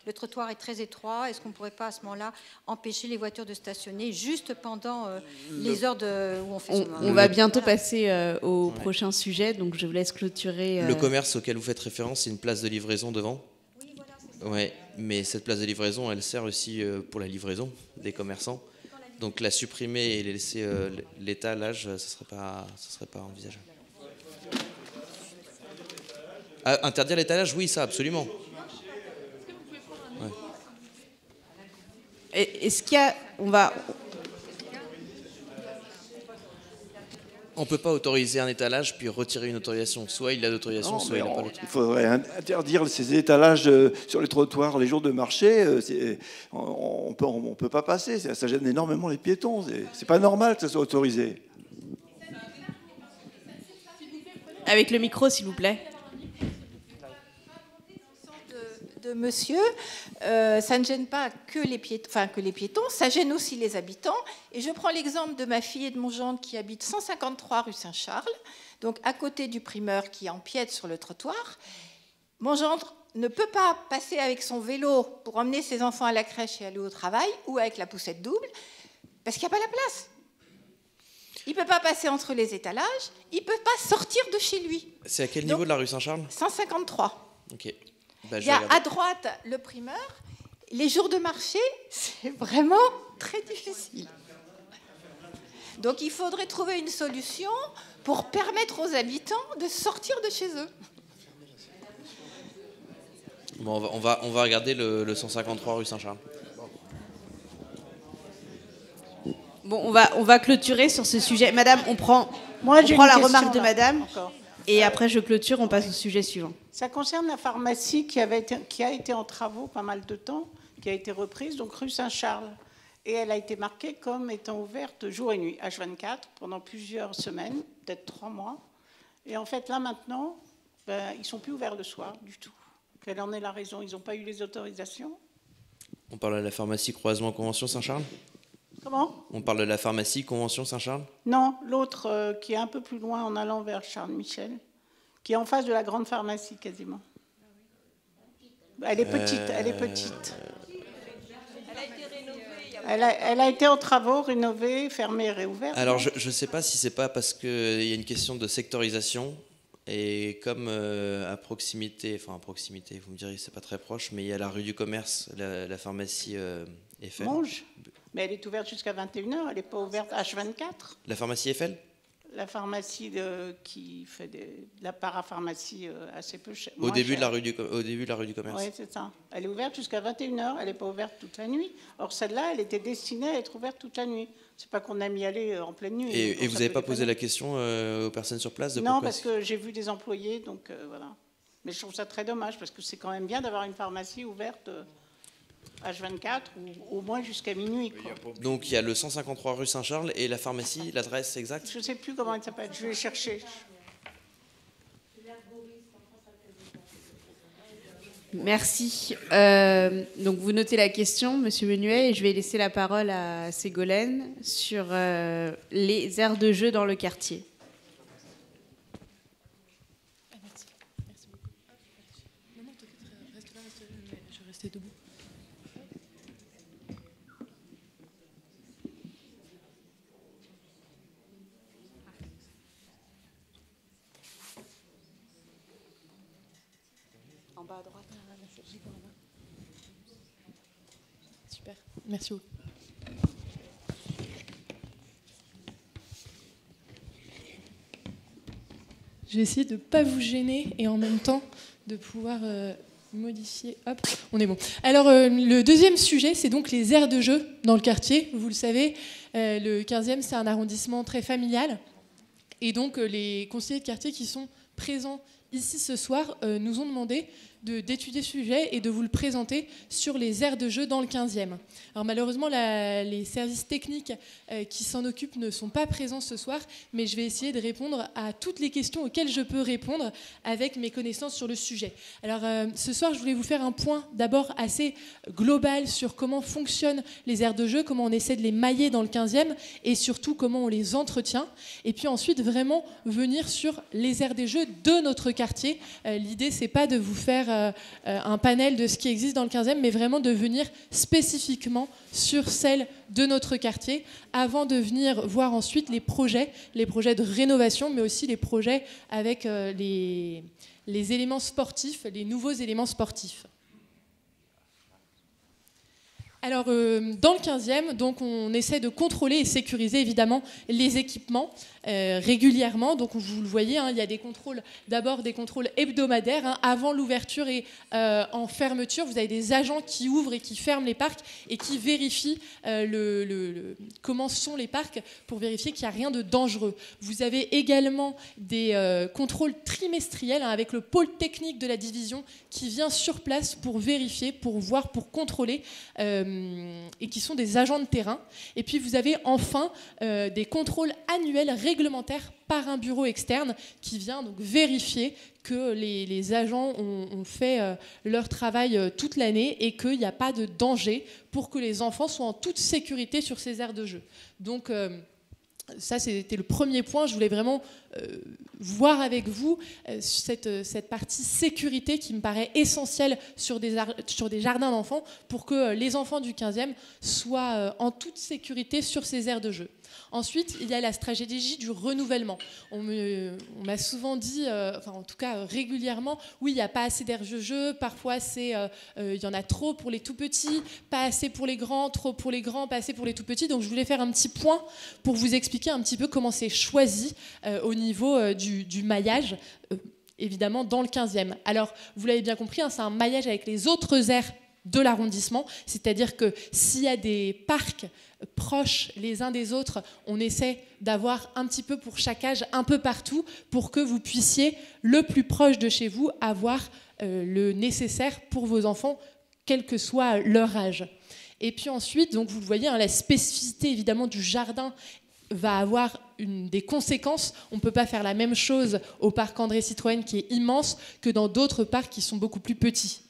Speaker 5: le trottoir est très étroit, est-ce qu'on ne pourrait pas à ce moment-là empêcher les voitures de stationner juste pendant les heures où on fait ce
Speaker 1: On va bientôt passer au prochain sujet, donc je vous laisse clôturer.
Speaker 2: Le commerce auquel vous faites référence, c'est une place de livraison devant. Oui, voilà, c'est ça. Ouais, mais cette place de livraison, elle sert aussi pour la livraison des commerçants. Donc la supprimer et laisser l'étalage, ce serait pas envisageable. Interdire l'étalage, oui, ça, absolument.
Speaker 1: Ouais. Est-ce qu'il y a...
Speaker 2: On ne peut pas autoriser un étalage puis retirer une autorisation. Soit il a l'autorisation, soit il n'a pas l'autorisation.
Speaker 8: Il faudrait interdire ces étalages sur les trottoirs les jours de marché. On peut pas passer. Ça gêne énormément les piétons. C'est pas normal que ça soit autorisé.
Speaker 1: Avec le micro, s'il vous plaît.
Speaker 9: De monsieur, ça ne gêne pas que les piétons, ça gêne aussi les habitants. Et je prends l'exemple de ma fille et de mon gendre qui habitent 153 rue Saint-Charles, donc à côté du primeur qui empiète sur le trottoir. Mon gendre ne peut pas passer avec son vélo pour emmener ses enfants à la crèche et aller au travail, ou avec la poussette double, parce qu'il n'y a pas la place. Il ne peut pas passer entre les étalages, il ne peut pas sortir de chez lui.
Speaker 2: C'est à quel niveau de la rue Saint-Charles?
Speaker 9: 153.
Speaker 2: Ok. Bah,
Speaker 9: Il y a à droite le primeur. Les jours de marché, c'est vraiment très difficile. Donc il faudrait trouver une solution pour permettre aux habitants de sortir de chez eux.
Speaker 2: Bon, on va regarder le 153 rue Saint-Charles.
Speaker 1: Bon, on va clôturer sur ce sujet. Madame, on prend la remarque de madame.
Speaker 10: Encore.
Speaker 1: Et après, je clôture, on passe au sujet suivant.
Speaker 10: Ça concerne la pharmacie qui a été en travaux pas mal de temps, qui a été reprise, donc rue Saint-Charles. Et elle a été marquée comme étant ouverte jour et nuit, H24, pendant plusieurs semaines, peut-être 3 mois. Et en fait, là maintenant, ils ne sont plus ouverts le soir du tout. Quelle en est la raison? Ils n'ont pas eu les autorisations?
Speaker 2: On parle de la pharmacie Croisement Convention Saint-Charles?
Speaker 10: Comment?
Speaker 2: On parle de la pharmacie Convention Saint-Charles?
Speaker 10: Non, l'autre qui est un peu plus loin en allant vers Charles-Michel, qui est en face de la grande pharmacie quasiment. Elle est petite, elle est petite. Elle a été en travaux, rénovée, fermée et réouverte.
Speaker 2: Alors je ne sais pas si c'est pas parce qu'il y a une question de sectorisation. Et comme à proximité, vous me direz c'est pas très proche, mais il y a la rue du Commerce, la pharmacie Eiffel.
Speaker 10: Monge. Mais elle est ouverte jusqu'à 21h, elle n'est pas ouverte H24.
Speaker 2: La pharmacie Eiffel?
Speaker 10: La pharmacie qui fait de la parapharmacie assez peu chère.
Speaker 2: Au début de la rue du Commerce.
Speaker 10: Oui, c'est ça. Elle est ouverte jusqu'à 21h, elle n'est pas ouverte toute la nuit. Or, celle-là, elle était destinée à être ouverte toute la nuit. C'est pas qu'on aime y aller en pleine nuit.
Speaker 2: Et vous n'avez pas posé la question aux personnes sur place?
Speaker 10: Non, parce que j'ai vu des employés, donc voilà. Mais je trouve ça très dommage, parce que c'est quand même bien d'avoir une pharmacie ouverte H24, ou au moins jusqu'à minuit, quoi.
Speaker 2: Donc il y a le 153 rue Saint-Charles et la pharmacie, l'adresse exacte?
Speaker 10: Je ne sais plus comment elle s'appelle, je vais chercher.
Speaker 1: Merci. Donc vous notez la question, Monsieur Menuet, et je vais laisser la parole à Ségolène sur les aires de jeu dans le quartier.
Speaker 7: Merci beaucoup. Non, reste là, je vais rester debout. En bas à droite. Super, merci beaucoup. Je vais essayer de ne pas vous gêner et en même temps de pouvoir modifier. Hop, on est bon. Alors, le deuxième sujet, c'est donc les aires de jeu dans le quartier. Vous le savez, le 15e, c'est un arrondissement très familial. Et donc, les conseillers de quartier qui sont présents ici ce soir nous ont demandé d'étudier ce sujet et de vous le présenter sur les aires de jeu dans le 15e. Alors malheureusement, les services techniques qui s'en occupent ne sont pas présents ce soir, mais je vais essayer de répondre à toutes les questions auxquelles je peux répondre avec mes connaissances sur le sujet. Alors ce soir, je voulais vous faire un point d'abord assez global sur comment fonctionnent les aires de jeu, comment on essaie de les mailler dans le 15e et surtout comment on les entretient. Et puis ensuite, vraiment venir sur les aires des jeux de notre quartier. L'idée, c'est pas de vous faire un panel de ce qui existe dans le 15e, mais vraiment de venir spécifiquement sur celle de notre quartier, avant de venir voir ensuite les projets de rénovation, mais aussi les projets avec les éléments sportifs, les nouveaux éléments sportifs. Alors, dans le 15e, donc, on essaie de contrôler et sécuriser évidemment les équipements régulièrement. Donc, vous le voyez, il y a des contrôles, d'abord des contrôles hebdomadaires. Avant l'ouverture et en fermeture, vous avez des agents qui ouvrent et qui ferment les parcs et qui vérifient comment sont les parcs pour vérifier qu'il n'y a rien de dangereux. Vous avez également des contrôles trimestriels avec le pôle technique de la division qui vient sur place pour vérifier, pour voir, pour contrôler et qui sont des agents de terrain. Et puis vous avez enfin des contrôles annuels réglementaires par un bureau externe qui vient donc vérifier que les agents ont fait leur travail toute l'année et qu'il n'y a pas de danger pour que les enfants soient en toute sécurité sur ces aires de jeu. Donc Ça, c'était le premier point. Je voulais vraiment voir avec vous cette partie sécurité qui me paraît essentielle sur des jardins d'enfants pour que les enfants du 15e soient en toute sécurité sur ces aires de jeu. Ensuite, il y a la stratégie du renouvellement. On m'a souvent dit, enfin en tout cas régulièrement, oui, il n'y a pas assez d'aires de jeu, parfois il y en a trop pour les tout petits, pas assez pour les grands, trop pour les grands, pas assez pour les tout petits. Donc je voulais faire un petit point pour vous expliquer un petit peu comment c'est choisi au niveau du maillage, évidemment dans le 15e. Alors, vous l'avez bien compris, hein, c'est un maillage avec les autres aires de l'arrondissement, c'est-à-dire que s'il y a des parcs proches les uns des autres, on essaie d'avoir un petit peu pour chaque âge, un peu partout, pour que vous puissiez, le plus proche de chez vous, avoir le nécessaire pour vos enfants, quel que soit leur âge. Et puis ensuite, donc vous le voyez, hein, la spécificité évidemment du jardin va avoir des conséquences. On ne peut pas faire la même chose au parc André Citroën qui est immense que dans d'autres parcs qui sont beaucoup plus petits.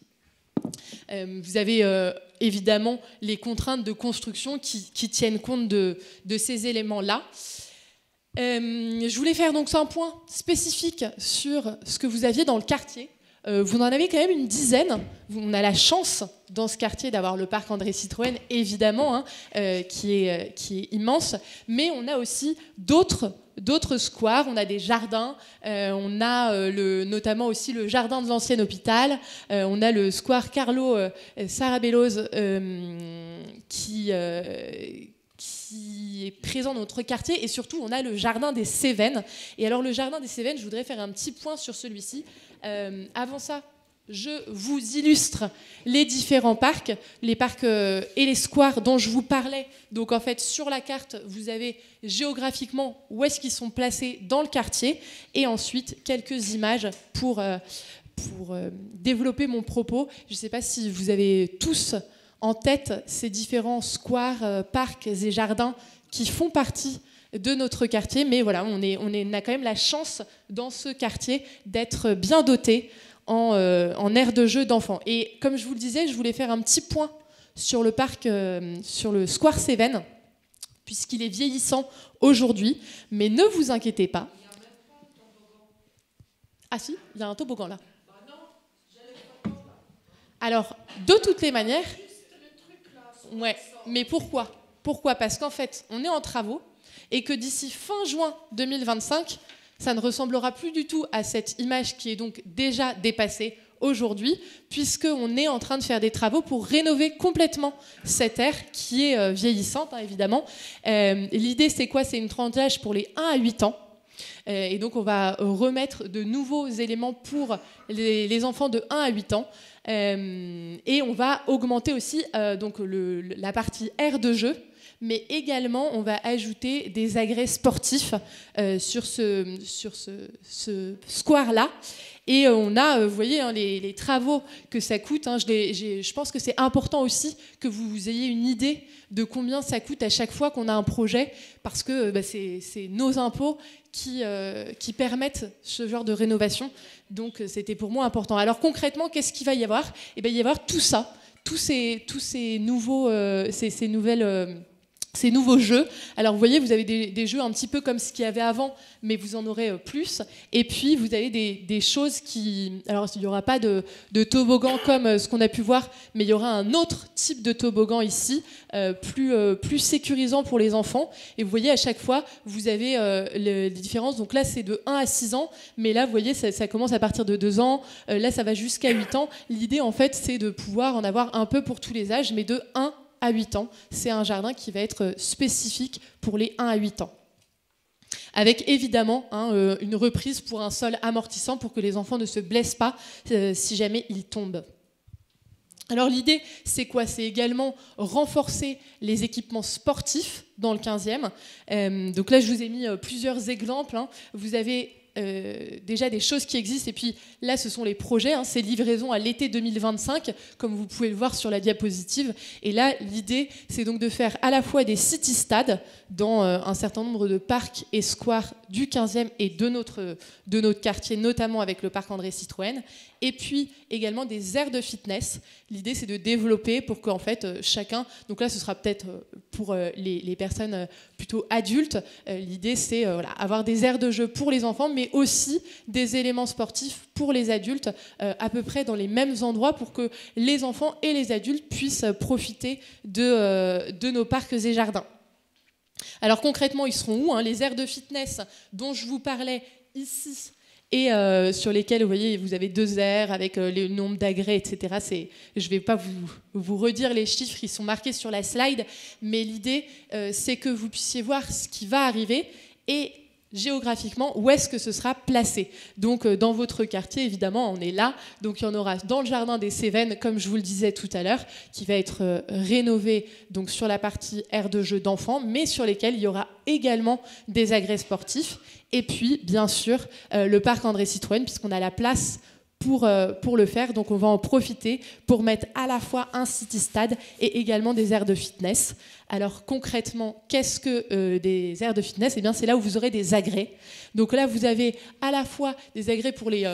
Speaker 7: Vous avez évidemment les contraintes de construction qui tiennent compte de ces éléments-là. Je voulais faire donc un point spécifique sur ce que vous aviez dans le quartier. Vous en avez quand même une dizaine. On a la chance dans ce quartier d'avoir le parc André Citroën, évidemment, hein, qui est immense. Mais on a aussi d'autres squares, on a des jardins, on a notamment aussi le jardin de l'ancien hôpital, on a le square Carlo Sarabelloz qui est présent dans notre quartier, et surtout on a le jardin des Cévennes. Et alors le jardin des Cévennes, je voudrais faire un petit point sur celui-ci. Avant ça, je vous illustre les différents parcs, les parcs et les squares dont je vous parlais. Donc en fait, sur la carte, vous avez géographiquement où est-ce qu'ils sont placés dans le quartier, et ensuite quelques images pour développer mon propos. Je ne sais pas si vous avez tous en tête ces différents squares, parcs et jardins qui font partie de notre quartier, mais voilà, on a quand même la chance dans ce quartier d'être bien doté en aire de jeu d'enfants. Et comme je vous le disais, je voulais faire un petit point sur le parc, sur le square Cévennes, puisqu'il est vieillissant aujourd'hui, mais ne vous inquiétez pas. Ah si, il y a un toboggan là. Alors, de toutes les manières, ouais, mais pourquoi ? Pourquoi ? Parce qu'en fait, on est en travaux, et que d'ici fin juin 2025, ça ne ressemblera plus du tout à cette image qui est donc déjà dépassée aujourd'hui, puisqu'on est en train de faire des travaux pour rénover complètement cette aire qui est vieillissante, hein, évidemment. L'idée, c'est quoi ? C'est une tranche d'âge pour les 1 à 8 ans. Et donc, on va remettre de nouveaux éléments pour les enfants de 1 à 8 ans. Et on va augmenter aussi donc la partie aire de jeu, mais également on va ajouter des agrès sportifs sur ce square-là. Et on a, vous voyez, hein, les travaux que ça coûte. Hein, je pense que c'est important aussi que vous ayez une idée de combien ça coûte à chaque fois qu'on a un projet, parce que c'est nos impôts qui permettent ce genre de rénovation. Donc c'était pour moi important. Alors concrètement, qu'est-ce qu'il va y avoir ? Il va y avoir tout ça, tous ces nouveaux jeux. Alors vous voyez, vous avez des jeux un petit peu comme ce qu'il y avait avant, mais vous en aurez plus. Et puis vous avez des choses qui... Alors il n'y aura pas de toboggan comme ce qu'on a pu voir, mais il y aura un autre type de toboggan ici, plus sécurisant pour les enfants. Et vous voyez, à chaque fois, vous avez les différences. Donc là, c'est de 1 à 6 ans, mais là, vous voyez, ça commence à partir de 2 ans. Là, ça va jusqu'à 8 ans. L'idée, en fait, c'est de pouvoir en avoir un peu pour tous les âges, mais de 1 à 8 ans. C'est un jardin qui va être spécifique pour les 1 à 8 ans. Avec évidemment une reprise pour un sol amortissant pour que les enfants ne se blessent pas si jamais ils tombent. Alors l'idée, c'est quoi ? C'est également renforcer les équipements sportifs dans le 15e. Donc là, je vous ai mis plusieurs exemples. Vous avez déjà des choses qui existent. Et puis là, ce sont les projets. Hein, c'est livraison à l'été 2025, comme vous pouvez le voir sur la diapositive. Et là, l'idée, c'est donc de faire à la fois des city-stades dans un certain nombre de parcs et squares du 15e et de notre quartier, notamment avec le parc André Citroën. Et puis également des aires de fitness. L'idée, c'est de développer pour qu'en fait chacun, donc là ce sera peut-être pour les personnes plutôt adultes, l'idée c'est avoir des aires de jeu pour les enfants, mais aussi des éléments sportifs pour les adultes, à peu près dans les mêmes endroits pour que les enfants et les adultes puissent profiter de nos parcs et jardins. Alors concrètement, ils seront où, hein, les aires de fitness dont je vous parlais ici, et sur lesquels, vous voyez, vous avez 2 aires avec le nombre d'agrès, etc. Je ne vais pas vous redire les chiffres, ils sont marqués sur la slide, mais l'idée, c'est que vous puissiez voir ce qui va arriver et géographiquement, où est-ce que ce sera placé. Donc, dans votre quartier, évidemment, on est là. Donc, il y en aura dans le jardin des Cévennes, comme je vous le disais tout à l'heure, qui va être rénové donc, sur la partie aire de jeu d'enfants, mais sur lesquels il y aura également des agrès sportifs. Et puis, bien sûr, le parc André Citroën, puisqu'on a la place pour le faire. Donc, on va en profiter pour mettre à la fois un city-stade et également des aires de fitness. Alors, concrètement, qu'est-ce que des aires de fitness ? Eh bien, c'est là où vous aurez des agrès. Donc là, vous avez à la fois des agrès pour les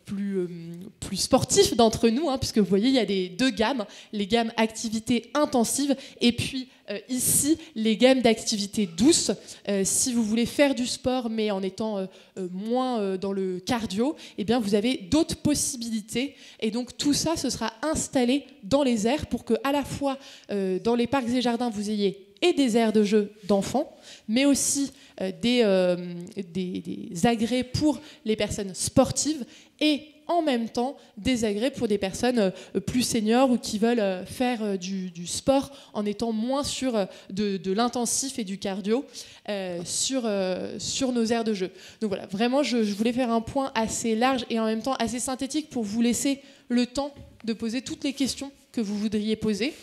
Speaker 7: plus sportifs d'entre nous, hein, puisque vous voyez, il y a 2 gammes, les gammes activités intensives et puis ici, les gammes d'activités douces. Si vous voulez faire du sport, mais en étant moins dans le cardio, eh bien, vous avez d'autres possibilités. Et donc, tout ça, ce sera installé dans les aires pour que, à la fois, dans les parcs et jardins, vous ayez et des aires de jeu d'enfants, mais aussi des agrès pour les personnes sportives et en même temps des agrès pour des personnes plus seniors ou qui veulent faire du sport en étant moins sur de l'intensif et du cardio sur nos aires de jeu. Donc voilà, vraiment, je voulais faire un point assez large et en même temps assez synthétique pour vous laisser le temps de poser toutes les questions que vous voudriez poser.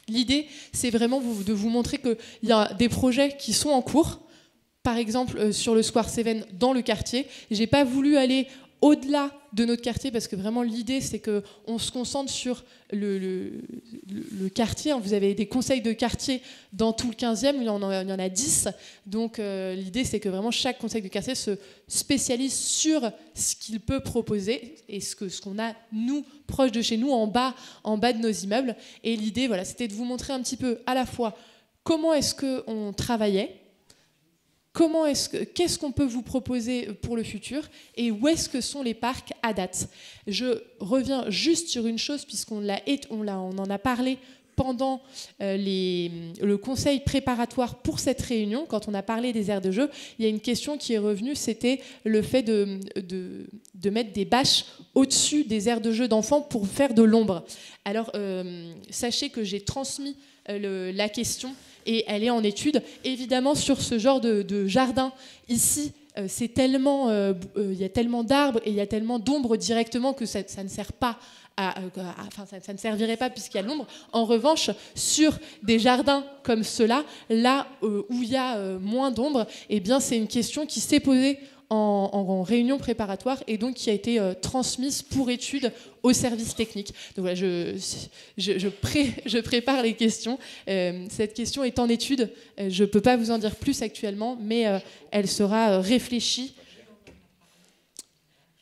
Speaker 7: L'idée, c'est vraiment de vous montrer qu'il y a des projets qui sont en cours. Par exemple, sur le Square Cévennes, dans le quartier. Je n'ai pas voulu aller au-delà de notre quartier parce que vraiment, l'idée, c'est qu'on se concentre sur le quartier. Vous avez des conseils de quartier dans tout le 15e, il y en a 10. Donc, l'idée, c'est que vraiment chaque conseil de quartier se spécialise sur ce qu'il peut proposer et ce qu'on a, nous, proche de chez nous, en bas de nos immeubles. Et l'idée, voilà, c'était de vous montrer un petit peu à la fois comment est-ce qu'on travaillait, qu'est-ce qu'on peut vous proposer pour le futur et où est-ce que sont les parcs à date. Je reviens juste sur une chose puisqu'on en a parlé pendant le conseil préparatoire pour cette réunion, quand on a parlé des aires de jeu, il y a une question qui est revenue, c'était le fait de mettre des bâches au-dessus des aires de jeu d'enfants pour faire de l'ombre. Alors, sachez que j'ai transmis la question et elle est en étude. Évidemment, sur ce genre de jardin, ici, c'est tellement, il y a tellement d'arbres et il y a tellement d'ombre directement que ça ne sert pas ça ne servirait pas puisqu'il y a l'ombre. En revanche, sur des jardins comme ceux-là, là où il y a moins d'ombre, eh bien, c'est une question qui s'est posée en réunion préparatoire et donc qui a été transmise pour étude au service technique. Donc voilà, je prépare les questions. Cette question est en étude. Je ne peux pas vous en dire plus actuellement, mais elle sera réfléchie.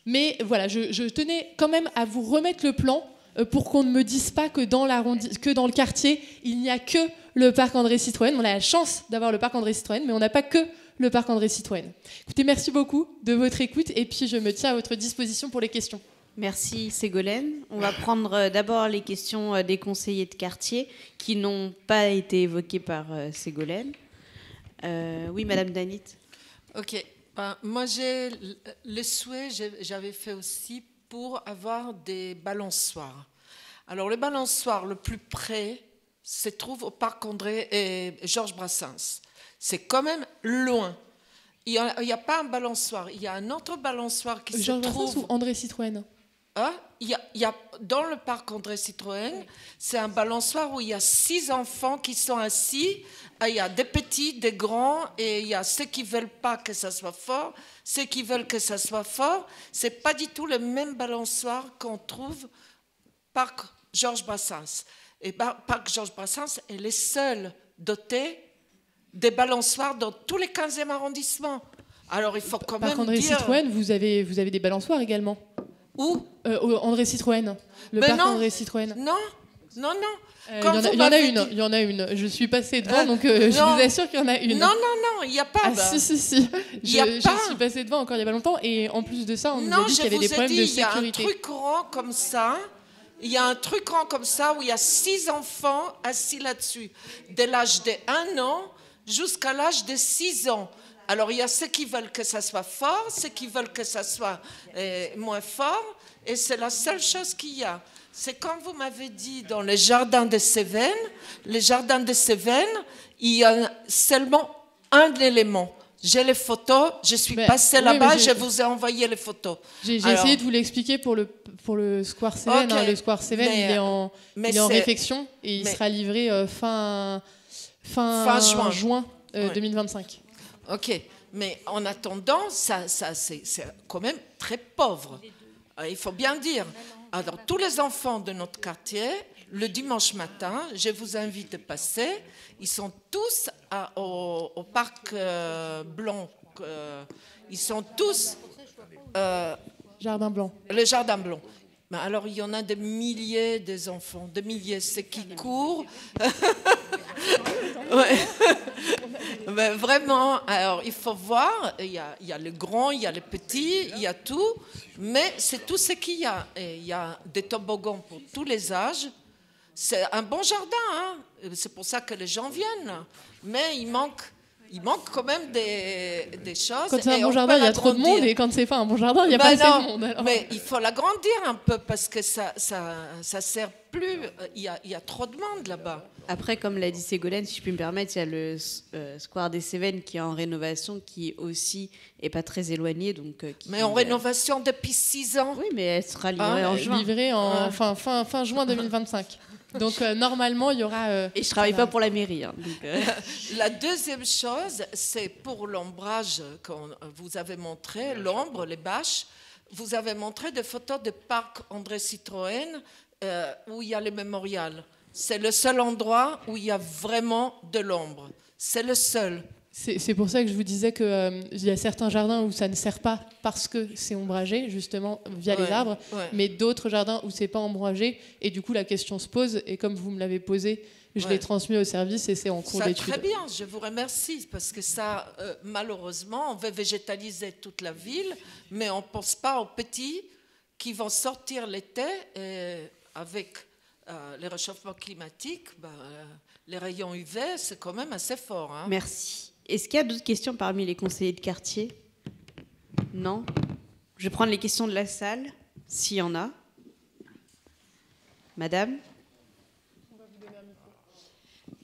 Speaker 7: Mais voilà, je tenais quand même à vous remettre le plan pour qu'on ne me dise pas que dans le quartier, il n'y a que le parc André Citroën. On a la chance d'avoir le parc André Citroën, mais on n'a pas que le parc André Citroën. Écoutez, merci beaucoup de votre écoute et puis je me tiens à votre disposition pour les questions.
Speaker 1: Merci Ségolène. On va prendre d'abord les questions des conseillers de quartier qui n'ont pas été évoquées par Ségolène. Oui, Madame Danit.
Speaker 4: Ok. Moi, j'ai le souhait, j'avais fait aussi pour avoir des balançoires. Alors, le balançoire le plus près se trouve au parc André et Georges Brassens. C'est quand même loin. Il n'y a pas un balançoire. Il y a un autre balançoire qui se trouve...
Speaker 7: Georges Brassens ou André Citroën ?
Speaker 4: Dans le parc André Citroën, c'est un balançoire où il y a 6 enfants qui sont assis. Il y a des petits, des grands, et il y a ceux qui ne veulent pas que ça soit fort, ceux qui veulent que ça soit fort. Ce n'est pas du tout le même balançoire qu'on trouve parc Georges Brassens. Et parc Georges Brassens est le seul doté des balançoires dans tous les 15e arrondissements. Alors il faut quand même
Speaker 7: André
Speaker 4: dire...
Speaker 7: Citroën, vous avez des balançoires également.
Speaker 4: Où
Speaker 7: André Citroën. Le parc André Citroën.
Speaker 4: Non.
Speaker 7: Il y en a une. Je suis passée devant, donc je vous assure qu'il y en a une.
Speaker 4: Non, il n'y a pas.
Speaker 7: Si. Je suis passée devant encore il n'y a pas longtemps, et en plus de ça, on nous a dit qu'il y avait des problèmes de sécurité.
Speaker 4: Il y a un truc rond comme ça. Il y a un truc rond comme ça où il y a 6 enfants assis là-dessus, de l'âge de 1 an jusqu'à l'âge de 6 ans. Alors, il y a ceux qui veulent que ça soit fort, ceux qui veulent que ça soit moins fort, et c'est la seule chose qu'il y a. C'est comme vous m'avez dit dans les jardins de Cévennes, il y a seulement un élément. J'ai les photos, je suis passée là-bas, je vous ai envoyé les photos.
Speaker 7: J'ai essayé de vous l'expliquer pour le Square Cévennes. Okay. Le Square Cévennes, il est en réfection, et il sera livré fin juin 2025.
Speaker 4: Ok, mais en attendant, ça c'est quand même très pauvre. Il faut bien dire. Alors, tous les enfants de notre quartier, le dimanche matin, je vous invite à passer. Ils sont tous au parc Blanc. Ils sont tous...
Speaker 7: Jardin Blanc.
Speaker 4: Le Jardin Blanc. Mais alors, il y en a des milliers des enfants, des milliers, ceux qui courent. Ouais. Mais vraiment, alors il faut voir, il y a les grands, il y a les petits, il y a tout, mais c'est tout ce qu'il y a. Et il y a des toboggans pour tous les âges. C'est un bon jardin, hein. C'est pour ça que les gens viennent. Mais il manque quand même des choses.
Speaker 7: Quand c'est un bon jardin, il y a trop de monde, et quand c'est pas un bon jardin, il n'y a pas assez de monde. Alors.
Speaker 4: Mais il faut l'agrandir un peu, parce que ça sert plus. Il y a trop de monde là-bas.
Speaker 1: Après, comme l'a dit Ségolène, si je puis me permettre, il y a le Square des Cévennes qui est en rénovation, qui aussi est pas très éloigné. Donc,
Speaker 4: mais en rénovation depuis 6 ans.
Speaker 1: Oui, mais elle sera livrée en juin.
Speaker 7: Livrée fin juin 2025. Donc normalement, il y aura...
Speaker 1: Et je travaille pas pour la mairie. Hein, donc,
Speaker 4: La deuxième chose, c'est pour l'ombrage qu'on vous avez montré, l'ombre, les bâches. Vous avez montré des photos de parc André Citroën où il y a le mémorial. C'est le seul endroit où il y a vraiment de l'ombre. C'est le seul.
Speaker 7: C'est pour ça que je vous disais qu'il y a certains jardins où ça ne sert pas parce que c'est ombragé, justement, via les arbres, mais d'autres jardins où c'est pas ombragé, et du coup la question se pose, et comme vous me l'avez posée, je l'ai transmis au service et c'est en cours d'étude.
Speaker 4: Très bien, je vous remercie, parce que ça, malheureusement, on veut végétaliser toute la ville, mais on ne pense pas aux petits qui vont sortir l'été avec... les réchauffements climatiques, les rayons UV, c'est quand même assez fort. Hein.
Speaker 1: Merci. Est-ce qu'il y a d'autres questions parmi les conseillers de quartier? Non. Je vais prendre les questions de la salle, s'il y en a. Madame?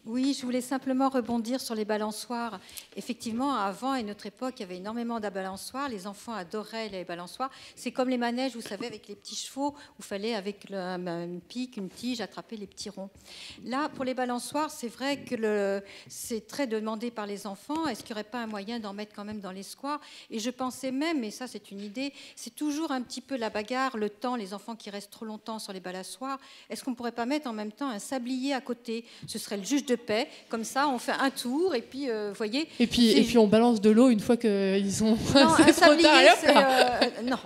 Speaker 5: Oui, je voulais simplement rebondir sur les balançoires. Effectivement, avant, à notre époque, il y avait énormément de balançoires. Les enfants adoraient les balançoires. C'est comme les manèges, vous savez, avec les petits chevaux, où il fallait, avec une pique, une tige, attraper les petits ronds. Là, pour les balançoires, c'est vrai que c'est très demandé par les enfants. Est-ce qu'il n'y aurait pas un moyen d'en mettre quand même dans les squares? Et je pensais même, et ça c'est une idée, c'est toujours un petit peu la bagarre, le temps, les enfants qui restent trop longtemps sur les balançoires. Est-ce qu'on ne pourrait pas mettre en même temps un sablier à côté? Ce serait le juge de paix, comme ça on fait un tour et puis voyez.
Speaker 7: Et puis on balance de l'eau une fois qu'ils sont.
Speaker 5: Non, un sablier, c'est non.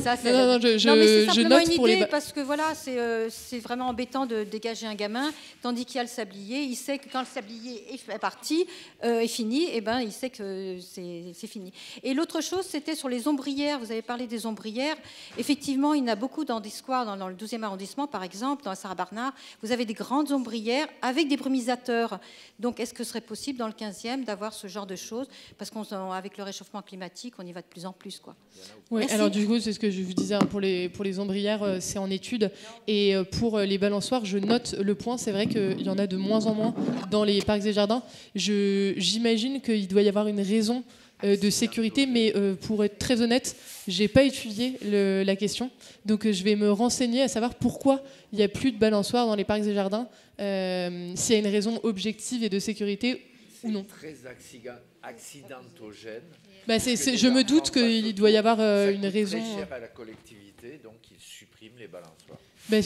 Speaker 5: Ça, c'est non, mais c'est simplement une idée parce que voilà, c'est vraiment embêtant de dégager un gamin, tandis qu'il y a le sablier. Il sait que quand le sablier est parti, est fini, et ben il sait que c'est fini. Et l'autre chose, c'était sur les ombrières. Vous avez parlé des ombrières. Effectivement, il y en a beaucoup dans des squares, dans le 12e arrondissement, par exemple, dans la Sarah-Barnard. Vous avez des grandes ombrières avec des brumisateurs. Donc, est-ce que ce serait possible dans le 15e d'avoir ce genre de choses? Parce qu'avec le réchauffement climatique, on y va de plus en plus, quoi.
Speaker 7: Oui, alors du coup, c'est ce que je vous disais, pour les ombrières, c'est en étude. Et pour les balançoires, je note le point. C'est vrai qu'il y en a de moins en moins dans les parcs et jardins. J'imagine qu'il doit y avoir une raison de sécurité, mais pour être très honnête, j'ai pas étudié la question, donc je vais me renseigner à savoir pourquoi il n'y a plus de balançoires dans les parcs et jardins, s'il y a une raison objective et de sécurité ou non.
Speaker 11: C'est très accidentogène.
Speaker 7: Bah je me doute qu'il doit y avoir une raison.
Speaker 11: Très cher à la collectivité, donc ils suppriment les balançoires.
Speaker 7: Bah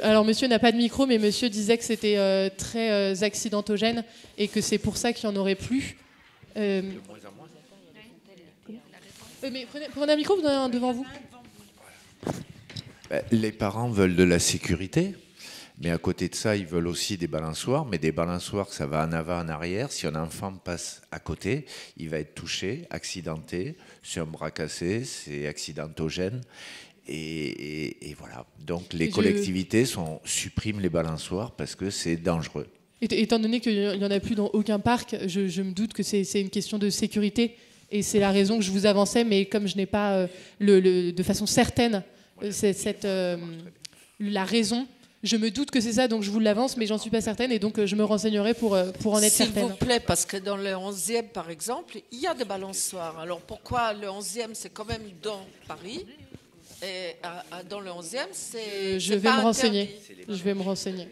Speaker 7: alors monsieur n'a pas de micro, mais monsieur disait que c'était très accidentogène et que c'est pour ça qu'il n'y en aurait plus.
Speaker 11: De moins en moins.
Speaker 7: Mais prenez un micro devant vous.
Speaker 11: Les parents veulent de la sécurité, mais à côté de ça, ils veulent aussi des balançoires. Mais des balançoires, ça va en avant, en arrière. Si un enfant passe à côté, il va être touché, accidenté. C'est un bras cassé, c'est accidentogène. Et voilà. Donc les collectivités suppriment les balançoires parce que c'est dangereux.
Speaker 7: Étant donné qu'il n'y en a plus dans aucun parc, je me doute que c'est une question de sécurité. Et c'est la raison que je vous avançais, mais comme je n'ai pas de façon certaine la raison, je me doute que c'est ça, donc je vous l'avance, mais j'en suis pas certaine, et donc je me renseignerai pour en être certaine.
Speaker 4: S'il vous plaît, parce que dans le 11e, par exemple, il y a des balançoires. Alors pourquoi le 11e, c'est quand même dans Paris, et dans le 11e, c'est
Speaker 7: je vais me renseigner. Je vais me renseigner.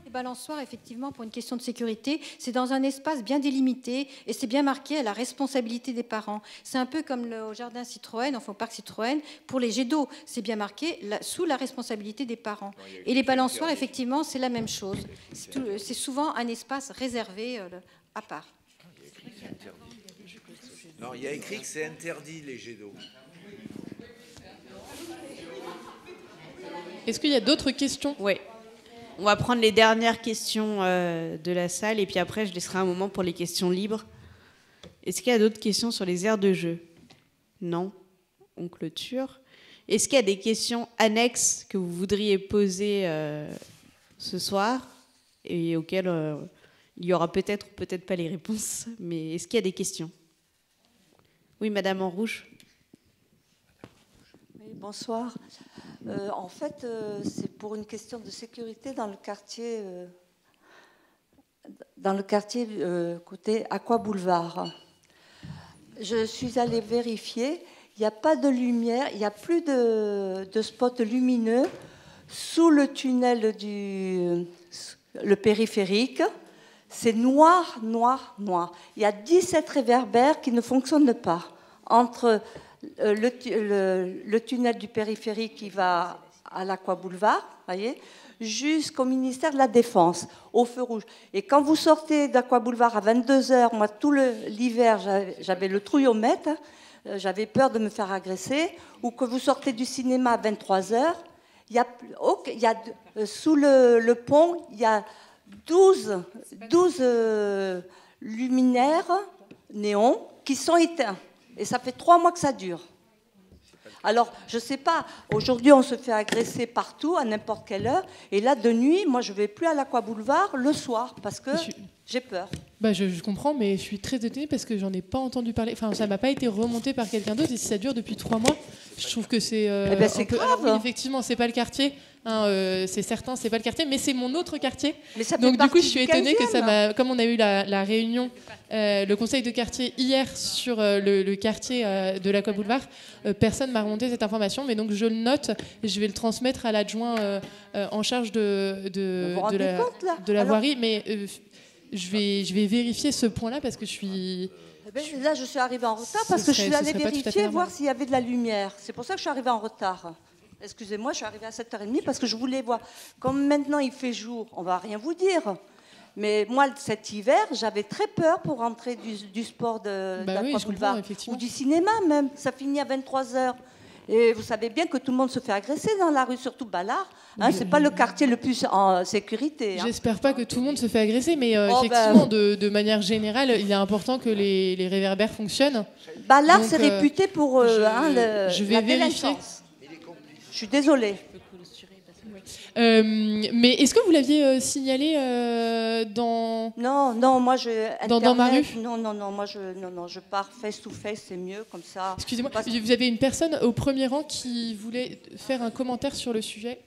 Speaker 5: Les balançoires, effectivement, pour une question de sécurité, c'est dans un espace bien délimité et c'est bien marqué à la responsabilité des parents. C'est un peu comme au jardin Citroën, enfin au parc Citroën, pour les jets d'eau, c'est bien marqué sous la responsabilité des parents. Et les balançoires, effectivement, c'est la même chose. C'est souvent un espace réservé à part.
Speaker 11: Non, il y a écrit que c'est interdit les jets d'eau.
Speaker 7: Est-ce qu'il y a d'autres questions ?
Speaker 1: Oui. On va prendre les dernières questions de la salle et puis après, je laisserai un moment pour les questions libres. Est-ce qu'il y a d'autres questions sur les aires de jeu ? Non. On clôture. Est-ce qu'il y a des questions annexes que vous voudriez poser ce soir et auxquelles il y aura peut-être ou peut-être pas les réponses, mais est-ce qu'il y a des questions ? Oui, Madame en rouge.
Speaker 12: Oui, bonsoir. En fait, c'est pour une question de sécurité dans le quartier côté Aqua Boulevard. Je suis allée vérifier, il n'y a pas de lumière, il n'y a plus de spots lumineux sous le tunnel le périphérique. C'est noir, noir, noir. Il y a 17 réverbères qui ne fonctionnent pas. Entre le tunnel du périphérique qui va à l'Aqua Boulevard, voyez, jusqu'au ministère de la Défense, au feu rouge. Et quand vous sortez d'Aqua Boulevard à 22h, moi, tout l'hiver, j'avais le trouillomètre, j'avais peur de me faire agresser, ou que vous sortez du cinéma à 23h, sous le pont, il y a 12 luminaires néons qui sont éteints. Et ça fait 3 mois que ça dure. Alors, je ne sais pas, aujourd'hui, on se fait agresser partout, à n'importe quelle heure. Et là, de nuit, moi, je ne vais plus à l'Aqua Boulevard le soir, parce que j'ai peur.
Speaker 7: Bah, je comprends, mais je suis très étonnée parce que j'en ai pas entendu parler. Enfin, ça m'a pas été remonté par quelqu'un d'autre. Et si ça dure depuis 3 mois, je trouve que c'est...
Speaker 12: c'est grave.
Speaker 7: Alors, oui, effectivement, c'est pas le quartier. C'est certain, c'est pas le quartier, mais c'est mon autre quartier.
Speaker 12: Mais ça fait
Speaker 7: donc du coup, je
Speaker 12: partie
Speaker 7: suis
Speaker 12: du
Speaker 7: étonnée que
Speaker 12: 15e.
Speaker 7: ça m'a, comme on a eu la réunion, le conseil de quartier hier sur le quartier de l'Aqua Boulevard, personne m'a remonté cette information, mais donc je le note, et je vais le transmettre à l'adjoint en charge de la voirie, mais je vais vérifier ce point-là parce que je suis...
Speaker 12: Là, je suis arrivée en retard parce que je suis allée vérifier, voir s'il y avait de la lumière. C'est pour ça que je suis arrivée en retard. Excusez-moi, je suis arrivée à 7h30 parce que je voulais voir. Comme maintenant il fait jour, on ne va rien vous dire. Mais moi, cet hiver, j'avais très peur pour rentrer du sport d'Aqua Boulevard ou du cinéma même. Ça finit à 23h. Et vous savez bien que tout le monde se fait agresser dans la rue, surtout Ballard. C'est pas le quartier le plus en sécurité.
Speaker 7: J'espère pas que tout le monde se fait agresser, mais effectivement, de manière générale, il est important que les réverbères fonctionnent.
Speaker 12: Ballard, c'est réputé pour
Speaker 7: je vais vérifier.
Speaker 12: Je suis désolée.
Speaker 7: Mais est-ce que vous l'aviez signalé dans...
Speaker 12: Non, moi je...
Speaker 7: Dans ma rue.
Speaker 12: Non, moi je pars face to face, c'est mieux comme ça.
Speaker 7: Excusez-moi, vous avez une personne au premier rang qui voulait faire un commentaire sur le sujet.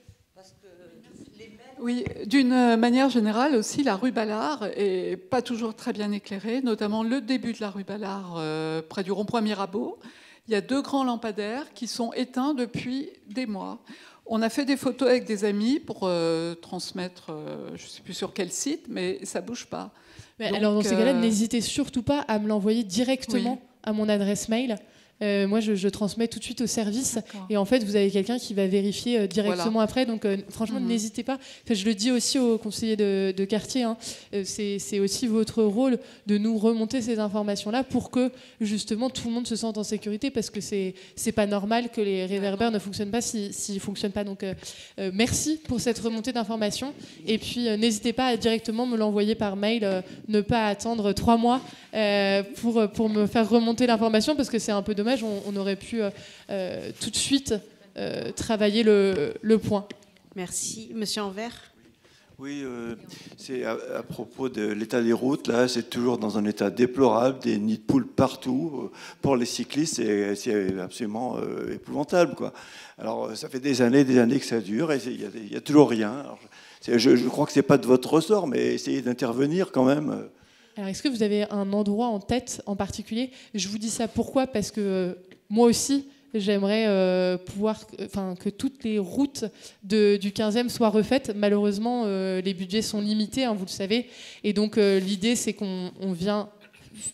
Speaker 13: Oui, d'une manière générale aussi, la rue Ballard est pas toujours très bien éclairée, notamment le début de la rue Ballard, près du rond-point Mirabeau. Il y a 2 grands lampadaires qui sont éteints depuis des mois. On a fait des photos avec des amis pour transmettre, je ne sais plus sur quel site, mais ça ne bouge pas.
Speaker 7: Mais
Speaker 13: Donc,
Speaker 7: alors dans ces cas-là, n'hésitez surtout pas à me l'envoyer directement à mon adresse mail. Moi, je transmets tout de suite au service. Et en fait, vous avez quelqu'un qui va vérifier directement après. Donc, franchement, n'hésitez pas. Enfin, je le dis aussi aux conseillers de quartier. Hein, c'est aussi votre rôle de nous remonter ces informations-là pour que, justement, tout le monde se sente en sécurité. Parce que c'est pas normal que les réverbères ne fonctionnent pas s'ils ne fonctionnent pas. Donc, merci pour cette remontée d'informations. Et puis, n'hésitez pas à directement me l'envoyer par mail. Ne pas attendre 3 mois pour me faire remonter l'information. Parce que c'est un peu dommage. On aurait pu tout de suite travailler le point.
Speaker 1: Merci. Monsieur Anvers.
Speaker 8: Oui, c'est à propos de l'état des routes. Là, c'est toujours dans un état déplorable, des nids de poules partout. Pour les cyclistes, c'est absolument épouvantable, quoi. Alors, ça fait des années que ça dure et il n'y a toujours rien. Alors, je crois que ce n'est pas de votre ressort, mais essayez d'intervenir quand même.
Speaker 7: Alors, est-ce que vous avez un endroit en tête en particulier? Je vous dis ça pourquoi? Parce que moi aussi, j'aimerais que toutes les routes du 15e soient refaites. Malheureusement, les budgets sont limités, hein, vous le savez. Et donc, l'idée, c'est qu'on vient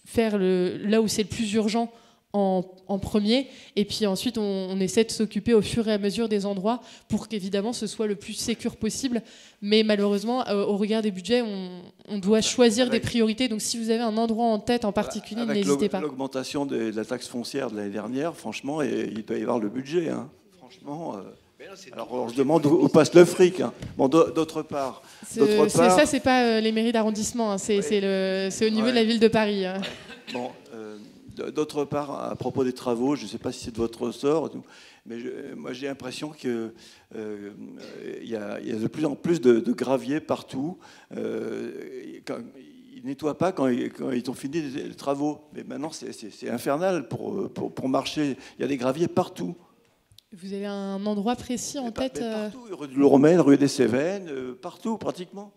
Speaker 7: faire là où c'est le plus urgent en premier, et puis ensuite on essaie de s'occuper au fur et à mesure des endroits pour qu'évidemment ce soit le plus sécure possible, mais malheureusement au regard des budgets on doit choisir des priorités, donc si vous avez un endroit en tête en particulier, n'hésitez pas.
Speaker 8: L'augmentation de la taxe foncière de l'année dernière, franchement, il doit y avoir le budget, hein. Franchement, alors on se demande où passe le fric, hein. Bon, d'autre part,
Speaker 7: ça c'est pas les mairies d'arrondissement, hein. C'est au niveau de la ville de Paris, hein.
Speaker 8: Bon, d'autre part, à propos des travaux, je ne sais pas si c'est de votre ressort, mais moi j'ai l'impression qu'il y a de plus en plus de gravier partout. Ils ne nettoient pas quand ils ont fini les travaux. Mais maintenant, c'est infernal pour marcher. Il y a des graviers partout.
Speaker 7: Vous avez un endroit précis en tête?
Speaker 8: Partout, rue de Lormel, rue des Cévennes, partout pratiquement.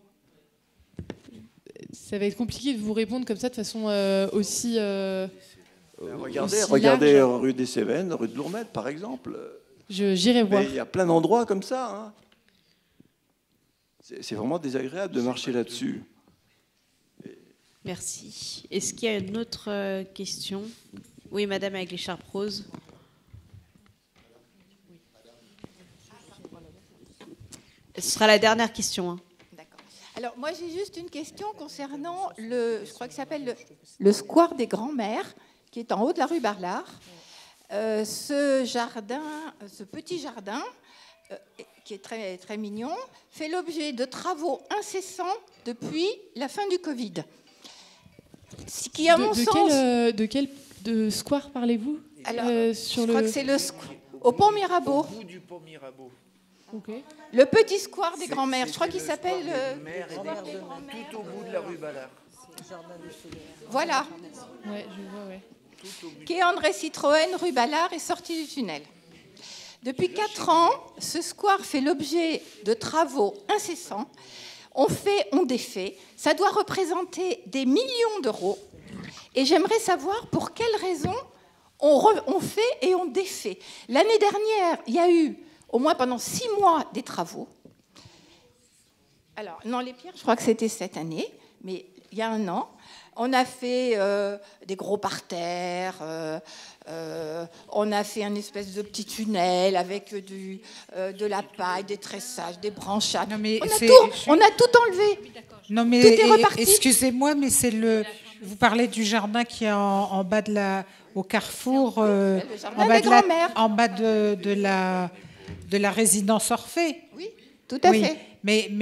Speaker 7: Ça va être compliqué de vous répondre comme ça de façon aussi...
Speaker 8: Regardez rue des Cévennes, rue de Lourmel, par exemple.
Speaker 7: J'irai voir.
Speaker 8: Il y a plein d'endroits comme ça, hein. C'est vraiment désagréable de marcher là-dessus.
Speaker 1: Merci. Est-ce qu'il y a une autre question? Oui, madame avec l'écharpe rose. Ce sera la dernière question, hein.
Speaker 9: Alors, moi, j'ai juste une question concernant je crois que ça s'appelle le square des Grands-Mères, qui est en haut de la rue Ballard. Ce petit jardin, qui est très, très mignon, fait l'objet de travaux incessants depuis la fin du Covid. Ce qui, à mon sens...
Speaker 7: De quel square parlez-vous?
Speaker 9: Alors, je crois que c'est au pont Mirabeau.
Speaker 11: Au bout du pont Mirabeau.
Speaker 9: Okay. Le petit square des Grands-Mères, je crois qu'il s'appelle
Speaker 11: tout au bout de la rue Ballard.
Speaker 9: Voilà.
Speaker 7: Ouais, je vois, ouais.
Speaker 9: Quai André Citroën, rue Ballard, est sorti du tunnel. Depuis 4 ans, ce square fait l'objet de travaux incessants. On fait, on défait. Ça doit représenter des millions d'euros. Et j'aimerais savoir pour quelles raisons on fait et on défait. L'année dernière, il y a eu au moins pendant 6 mois des travaux. Alors, non, les pierres, je crois que c'était cette année, mais il y a 1 an. On a fait des gros parterres, on a fait un espèce de petit tunnel avec de la paille, des tressages, des branchages.
Speaker 14: Non, mais
Speaker 9: on a tout enlevé.
Speaker 14: Non, mais
Speaker 9: tout est reparti.
Speaker 14: Excusez-moi, mais vous parlez du jardin qui est en bas au carrefour, en bas de la résidence Orphée.
Speaker 9: Oui, tout à fait.
Speaker 14: Mais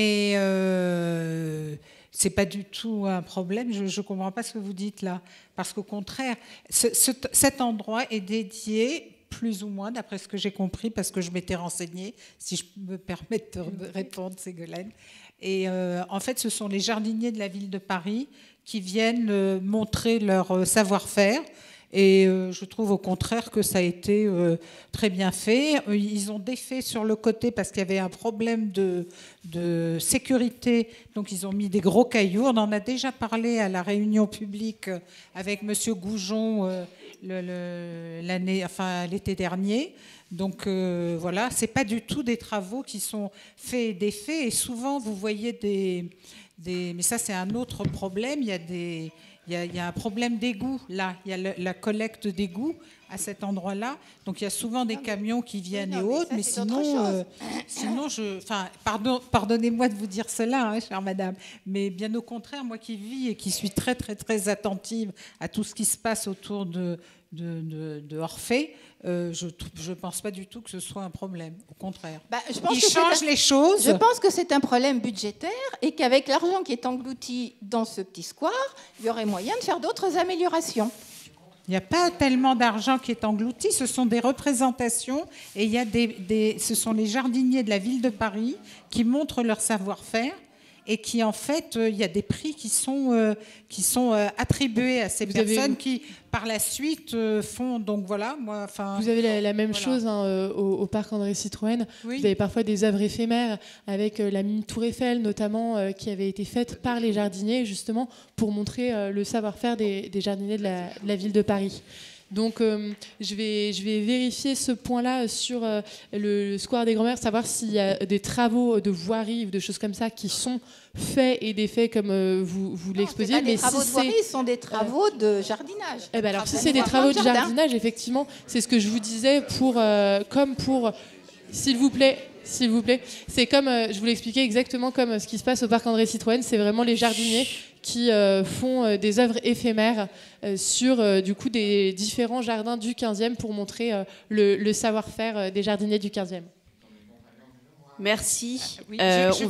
Speaker 14: c'est pas du tout un problème. Je ne comprends pas ce que vous dites là. Parce qu'au contraire, cet endroit est dédié, plus ou moins, d'après ce que j'ai compris, parce que je m'étais renseignée, si je me permets de répondre, Ségolène. Et en fait, ce sont les jardiniers de la ville de Paris qui viennent montrer leur savoir-faire. Et je trouve au contraire que ça a été très bien fait. Ils ont défait sur le côté parce qu'il y avait un problème de sécurité. Donc ils ont mis des gros cailloux. On en a déjà parlé à la réunion publique avec Monsieur Goujon l'été dernier. Donc voilà, c'est pas du tout des travaux qui sont faits et défaits. Et souvent vous voyez mais ça c'est un autre problème. Il y a un problème d'égout là. Il y a la collecte d'égout à cet endroit-là. Donc il y a souvent des camions qui viennent et autres. Mais sinon, pardonnez-moi de vous dire cela, hein, chère madame. Mais bien au contraire, moi qui vis et qui suis très très très attentive à tout ce qui se passe autour de Orphée, je ne pense pas du tout que ce soit un problème. Au contraire. Ils changent les choses.
Speaker 9: Je pense que c'est un problème budgétaire et qu'avec l'argent qui est englouti dans ce petit square, il y aurait moyen de faire d'autres améliorations.
Speaker 14: Il n'y a pas tellement d'argent qui est englouti, ce sont des représentations et il y a ce sont les jardiniers de la ville de Paris qui montrent leur savoir-faire. Et qui, en fait, il y a des prix qui sont attribués à ces personnes qui, par la suite, font... Donc voilà, moi...
Speaker 7: Vous avez la même chose hein, au parc André Citroën. Oui. Vous avez parfois des œuvres éphémères avec la mini Tour Eiffel, notamment, qui avait été faite par les jardiniers, justement, pour montrer le savoir-faire des jardiniers de la ville de Paris. Donc, je vais vérifier ce point-là sur le Square des Grands-Mères, savoir s'il y a des travaux de voirie ou de choses comme ça qui sont faits et défaits comme vous l'exposiez.
Speaker 9: Les travaux de voirie sont des travaux de jardinage.
Speaker 7: Eh ben alors, si c'est des travaux de jardinage, effectivement, c'est ce que je vous disais comme pour... S'il vous plaît, c'est comme, je vous l'expliquais exactement comme ce qui se passe au parc André Citroën, c'est vraiment les jardiniers qui font des œuvres éphémères sur du coup des différents jardins du 15e pour montrer le savoir-faire des jardiniers du 15e.
Speaker 1: Merci. Oui, on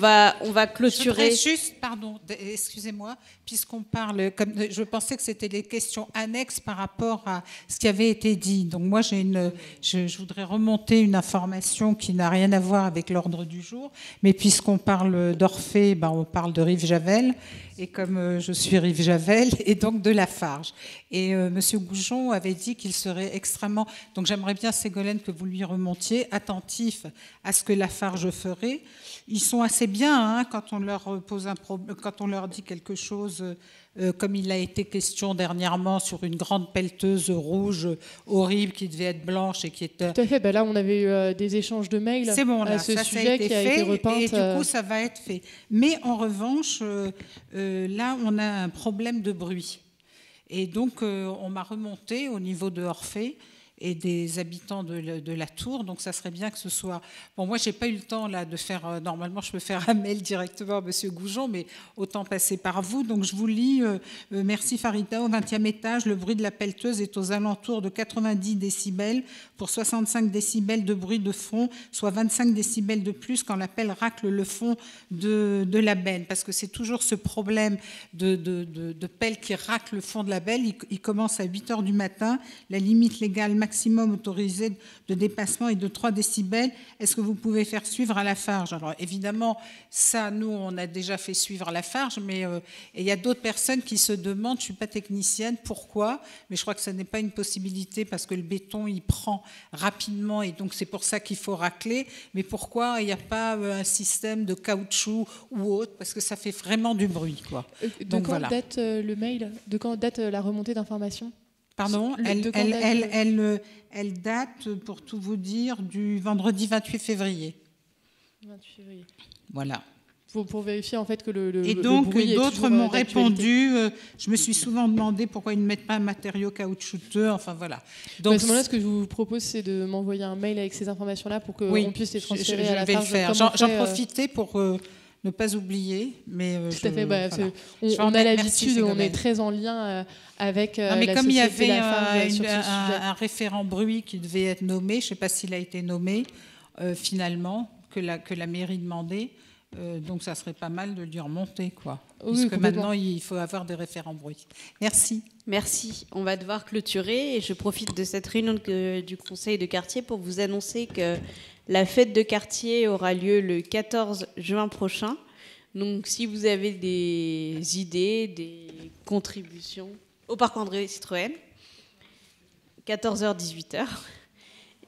Speaker 1: va clôturer.
Speaker 14: Je juste, pardon, excusez-moi, puisqu'on parle, comme je pensais que c'était des questions annexes par rapport à ce qui avait été dit. Donc moi, je voudrais remonter une information qui n'a rien à voir avec l'ordre du jour, mais puisqu'on parle d'Orphée, on parle de Rive-Javel. Et comme je suis Rive-Javel, et donc de Lafarge. Et M. Goujon avait dit qu'il serait extrêmement... Donc j'aimerais bien, Ségolène, que vous lui remontiez, attentif à ce que Lafarge ferait. Ils sont assez bien hein, quand on leur pose quand on leur dit quelque chose, comme il a été question dernièrement sur une grande pelleteuse rouge horrible qui devait être blanche et qui était...
Speaker 7: Tout à fait. Là, on avait eu des échanges de mails
Speaker 14: C'est bon, là,
Speaker 7: à ce
Speaker 14: ça
Speaker 7: sujet qui a été repeint.
Speaker 14: Et du coup, ça va être fait. Mais en revanche, là, on a un problème de bruit. Et donc, on m'a remonté au niveau de Orphée et des habitants de la tour, donc ça serait bien que ce soit... Bon, moi, j'ai pas eu le temps là de faire... normalement, je peux faire un mail directement à M. Goujon, mais autant passer par vous. Donc, je vous lis. Merci Farida, au 20e étage, le bruit de la pelleteuse est aux alentours de 90 décibels pour 65 décibels de bruit de fond, soit 25 décibels de plus quand la pelle racle le fond de la benne. Parce que c'est toujours ce problème de pelle qui racle le fond de la benne. Il commence à 8 h du matin. La limite légale maximum autorisé de dépassement est de 3 décibels. Est-ce que vous pouvez faire suivre à Lafarge? Alors évidemment, ça, nous, on a déjà fait suivre à Lafarge, mais il y a d'autres personnes qui se demandent, je ne suis pas technicienne, pourquoi, mais je crois que ce n'est pas une possibilité parce que le béton, il prend rapidement et donc c'est pour ça qu'il faut racler. Mais pourquoi il n'y a pas un système de caoutchouc ou autre? Parce que ça fait vraiment du bruit, quoi.
Speaker 7: Donc, quand date le mail? De quand date la remontée d'informations?
Speaker 14: Pardon, elle date, pour tout vous dire, du vendredi 28 février.
Speaker 7: 28 février.
Speaker 14: Voilà.
Speaker 7: Pour vérifier en fait que le
Speaker 14: Et donc,
Speaker 7: bruit
Speaker 14: d'autres m'ont répondu. Je me suis souvent demandé pourquoi ils ne mettent pas un matériau caoutchouteux. Enfin, voilà.
Speaker 7: Donc, à ce moment-là, ce que je vous propose, c'est de m'envoyer un mail avec ces informations-là pour qu'on puisse les transférer à la
Speaker 14: Farge. Je vais le faire. J'en profitais pour... ne pas oublier, mais
Speaker 7: tout à fait. Voilà. On a l'habitude, on est très en lien avec
Speaker 14: mais
Speaker 7: la
Speaker 14: comme il y avait
Speaker 7: un
Speaker 14: référent bruit qui devait être nommé, je ne sais pas s'il a été nommé finalement, que la mairie demandait, donc ça serait pas mal de lui remonter, quoi.
Speaker 7: Oui,
Speaker 14: puisque maintenant il faut avoir des référents bruit. Merci.
Speaker 1: Merci. On va devoir clôturer et je profite de cette réunion du conseil de quartier pour vous annoncer que la fête de quartier aura lieu le 14 juin prochain. Donc, si vous avez des idées, des contributions au parc André Citroën, 14h-18h.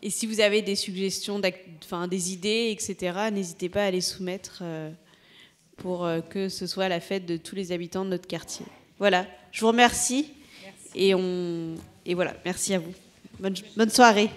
Speaker 1: Et si vous avez des suggestions, des idées, etc., n'hésitez pas à les soumettre pour que ce soit la fête de tous les habitants de notre quartier. Voilà, je vous remercie. Et voilà, merci à vous. Bonne soirée.